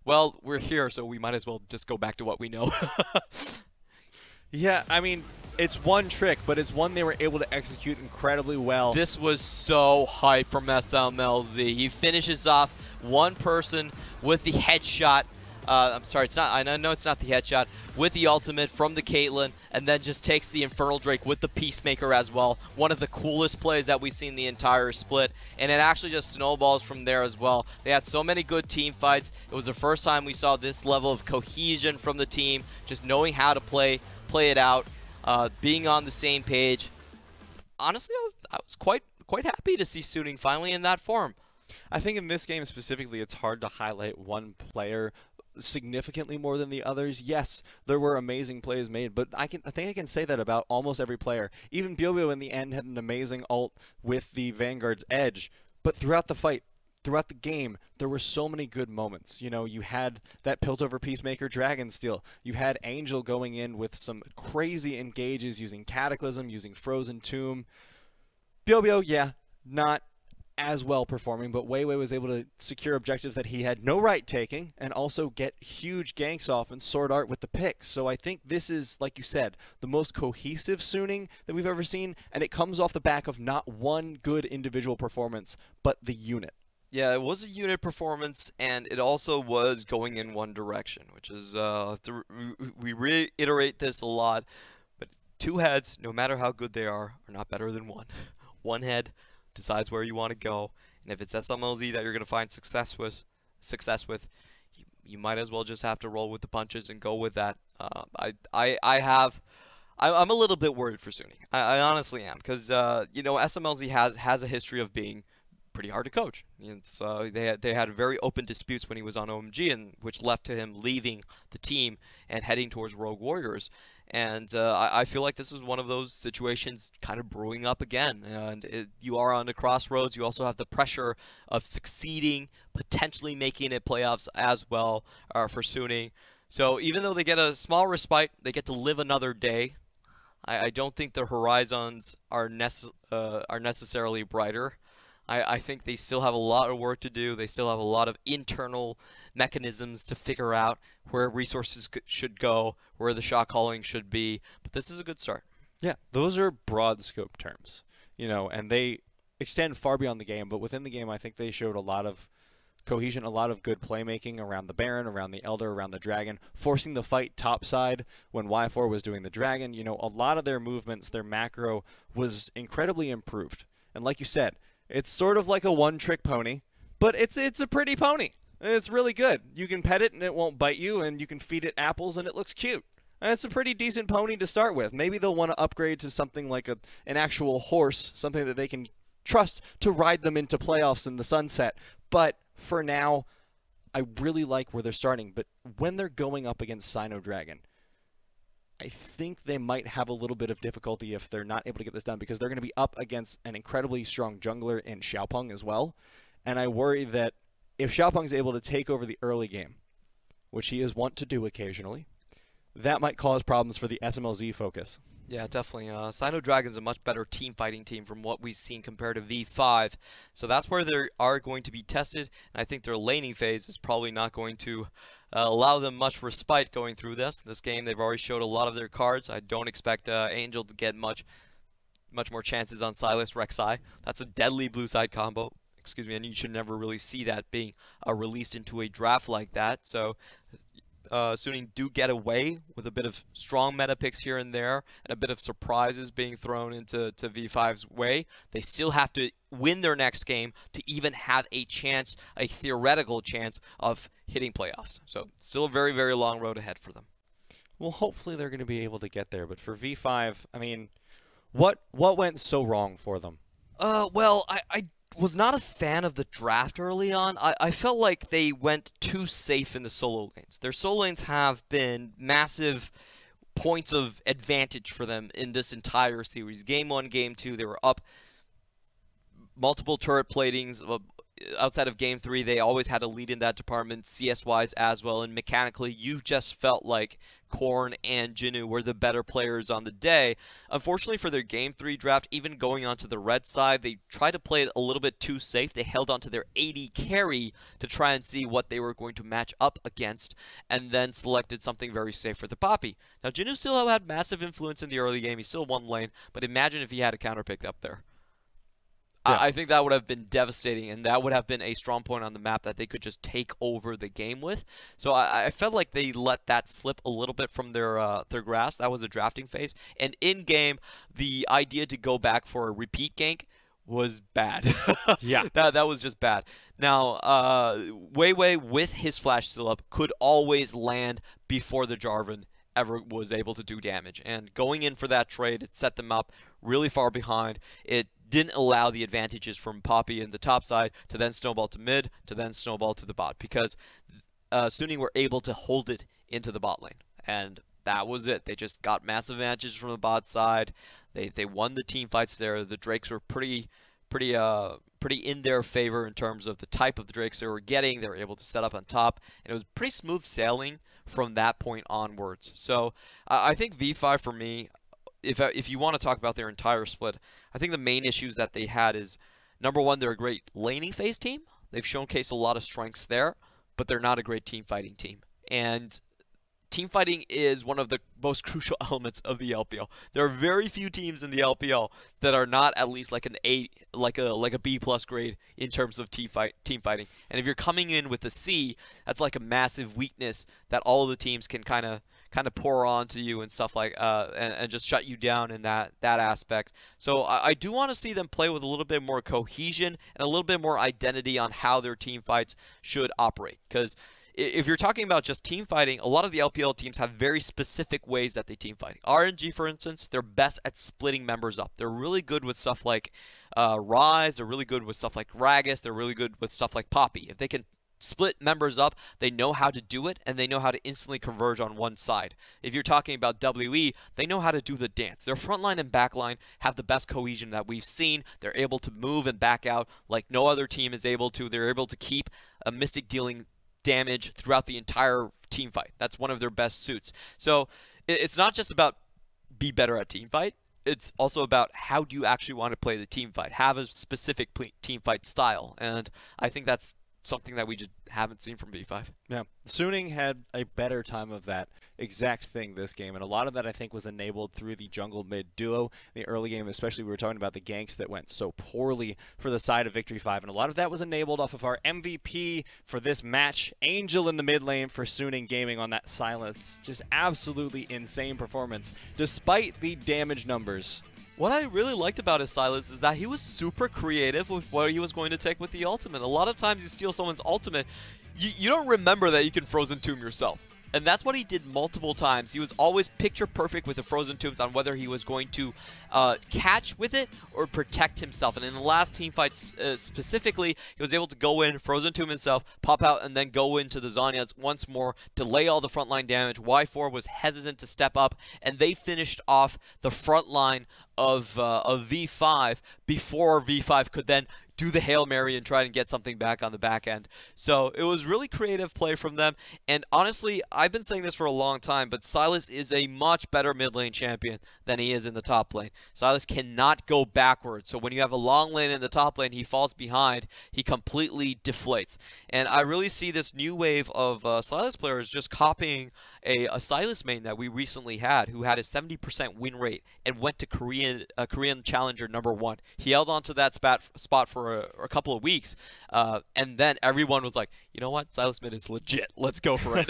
well, we're here, so we might as well just go back to what we know. Yeah, I mean, it's one trick, but it's one they were able to execute incredibly well. This was so hype from SMLZ. He finishes off one person with the headshot. I'm sorry, it's not. I know it's not the headshot, with the ultimate from the Caitlyn, and then just takes the Infernal Drake with the Peacemaker as well. One of the coolest plays that we've seen the entire split, and it actually just snowballs from there as well. They had so many good team fights. It was the first time we saw this level of cohesion from the team, just knowing how to play it out, being on the same page. Honestly, I was quite happy to see Suning finally in that form. I think in this game specifically, it's hard to highlight one player significantly more than the others. Yes, there were amazing plays made, but I think I can say that about almost every player. Even Bio in the end had an amazing ult with the Vanguard's edge, but throughout the fight, throughout the game, there were so many good moments. You know, you had that Piltover Peacemaker Dragonsteel. You had Angel going in with some crazy engages using Cataclysm, using Frozen Tomb. Bio, yeah, not as well performing, but Weiwei was able to secure objectives that he had no right taking and also get huge ganks off and SwordArT with the picks. So I think this is, like you said, the most cohesive Suning that we've ever seen, and it comes off the back of not one good individual performance, but the unit. Yeah, it was a unit performance, and it also was going in one direction, which is, we reiterate this a lot, but 2 heads, no matter how good they are not better than 1. 1 head decides where you want to go, and if it's SMLZ that you're going to find success with, you might as well just have to roll with the punches and go with that. I'm a little bit worried for Suning. I honestly am, because you know, SMLZ has a history of being pretty hard to coach. It's, they had very open disputes when he was on OMG, and which left to him leaving the team and heading towards Rogue Warriors. And I feel like this is one of those situations kind of brewing up again. And you are on the crossroads. You also have the pressure of succeeding, potentially making it playoffs as well for Suning. So even though they get a small respite, they get to live another day. I don't think the horizons are necessarily brighter. I think they still have a lot of work to do. They still have a lot of internal mechanisms to figure out where resources should go, where the shot calling should be. But this is a good start. Yeah, those are broad scope terms, you know, and they extend far beyond the game. But within the game, I think they showed a lot of cohesion, a lot of good playmaking around the Baron, around the Elder, around the Dragon, forcing the fight topside when Y4 was doing the Dragon. You know, a lot of their movements, their macro was incredibly improved. And like you said, it's sort of like a one-trick pony, but it's a pretty pony. It's really good. You can pet it and it won't bite you, and you can feed it apples and it looks cute. And it's a pretty decent pony to start with. Maybe they'll want to upgrade to something like an actual horse, something that they can trust to ride them into playoffs in the sunset. But for now, I really like where they're starting. But when they're going up against Sino Dragon, I think they might have a little bit of difficulty if they're not able to get this done, because they're going to be up against an incredibly strong jungler in XiaoAL as well. And I worry that if XiaoAL is able to take over the early game, which he is wont to do occasionally, that might cause problems for the SMLZ focus. Yeah, definitely. Sino Dragon is a much better team fighting team from what we've seen compared to V5. So that's where they are going to be tested. And I think their laning phase is probably not going to allow them much respite going through this game. They've already showed a lot of their cards. I don't expect Angel to get much more chances on Sylas, Rek'Sai. That's a deadly blue side combo. Excuse me, and you should never really see that being released into a draft like that. So Suning do get away with a bit of strong meta picks here and there, and a bit of surprises being thrown into V5's way. They still have to win their next game to even have a chance, a theoretical chance of hitting playoffs. So still a very, very long road ahead for them. Well, hopefully they're going to be able to get there. But for V5, I mean, what went so wrong for them? Well, I was not a fan of the draft early on. I felt like they went too safe in the solo lanes. Their solo lanes have been massive points of advantage for them in this entire series. Game 1, Game 2, they were up multiple turret platings. Outside of Game 3, they always had a lead in that department, CS-wise as well, and mechanically, you just felt like Korn and Jinoo were the better players on the day. Unfortunately for their Game 3 draft, even going onto the red side, they tried to play it a little bit too safe. They held onto their AD carry to try and see what they were going to match up against, and then selected something very safe for the Poppy. Now, Jinoo still had massive influence in the early game. He still won lane, but imagine if he had a counter pick up there. Yeah. I think that would have been devastating, and that would have been a strong point on the map that they could just take over the game with. So I felt like they let that slip a little bit from their grasp. That was a drafting phase. And in-game, the idea to go back for a repeat gank was bad. Yeah. That was just bad. Now, Weiwei, with his flash still up, could always land before the Jarvin ever was able to do damage. And going in for that trade, it set them up really far behind. It didn't allow the advantages from Poppy in the top side to then snowball to mid, to then snowball to the bot, because Suning were able to hold it into the bot lane. And that was it. They just got massive advantages from the bot side. They won the team fights there. The Drakes were pretty in their favor in terms of the type of the Drakes they were getting. They were able to set up on top, and it was pretty smooth sailing from that point onwards. So I think V5 for me, if you want to talk about their entire split, I think the main issues that they had is, number one, they're a great laning phase team. They've showcased a lot of strengths there, but they're not a great team fighting team. And team fighting is one of the most crucial elements of the LPL. There are very few teams in the LPL that are not at least like an A, like a B+ grade in terms of team fighting. And if you're coming in with a C, that's like a massive weakness that all of the teams can kind of pour onto you and stuff like and just shut you down in that aspect. So I do want to see them play with a little bit more cohesion and a little bit more identity on how their team fights should operate. Because if you're talking about just team fighting, a lot of the LPL teams have very specific ways that they team fight. RNG, for instance, they're best at splitting members up. They're really good with stuff like Rise. They're really good with stuff like Ragus. They're really good with stuff like Poppy. If they can split members up, they know how to do it, and they know how to instantly converge on one side. If you're talking about WE, they know how to do the dance. Their frontline and backline have the best cohesion that we've seen. They're able to move and back out like no other team is able to. They're able to keep a Mystic dealing damage throughout the entire team fight. That's one of their best suits. So it's not just about be better at team fight. It's also about how do you actually want to play the team fight. Have a specific team fight style. And I think that's something that we just haven't seen from V5. Yeah, Suning had a better time of that exact thing this game, and a lot of that I think was enabled through the jungle mid duo in the early game. Especially we were talking about the ganks that went so poorly for the side of Victory 5, and a lot of that was enabled off of our MVP for this match, Angel in the mid lane for Suning Gaming on that silence. Just absolutely insane performance despite the damage numbers. What I really liked about his Sylas is that he was super creative with what he was going to take with the ultimate. A lot of times you steal someone's ultimate, you don't remember that you can Frozen Tomb yourself. And that's what he did multiple times. He was always picture perfect with the Frozen Tombs on whether he was going to catch with it or protect himself. And in the last team fight specifically, he was able to go in, Frozen Tomb himself, pop out, and then go into the Zhonya's once more, delay all the frontline damage. Y4 was hesitant to step up, and they finished off the front line of V5 before V5 could then do the Hail Mary and try and get something back on the back end. So it was really creative play from them. And honestly, I've been saying this for a long time, but Sylas is a much better mid lane champion than he is in the top lane. Sylas cannot go backwards. So when you have a long lane in the top lane, he falls behind, he completely deflates. And I really see this new wave of Sylas players just copying a Sylas main that we recently had, who had a 70% win rate and went to Korean Challenger #1. He held on to that spot for a couple of weeks, and then everyone was like, you know what, Sylas mid is legit. Let's go for it.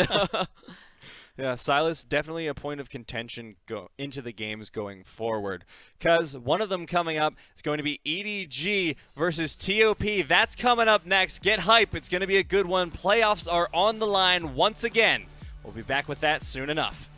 Yeah, Sylas definitely a point of contention into the games going forward, because one of them coming up is going to be EDG versus TOP. That's coming up next. Get hype. It's going to be a good one. Playoffs are on the line once again. We'll be back with that soon enough.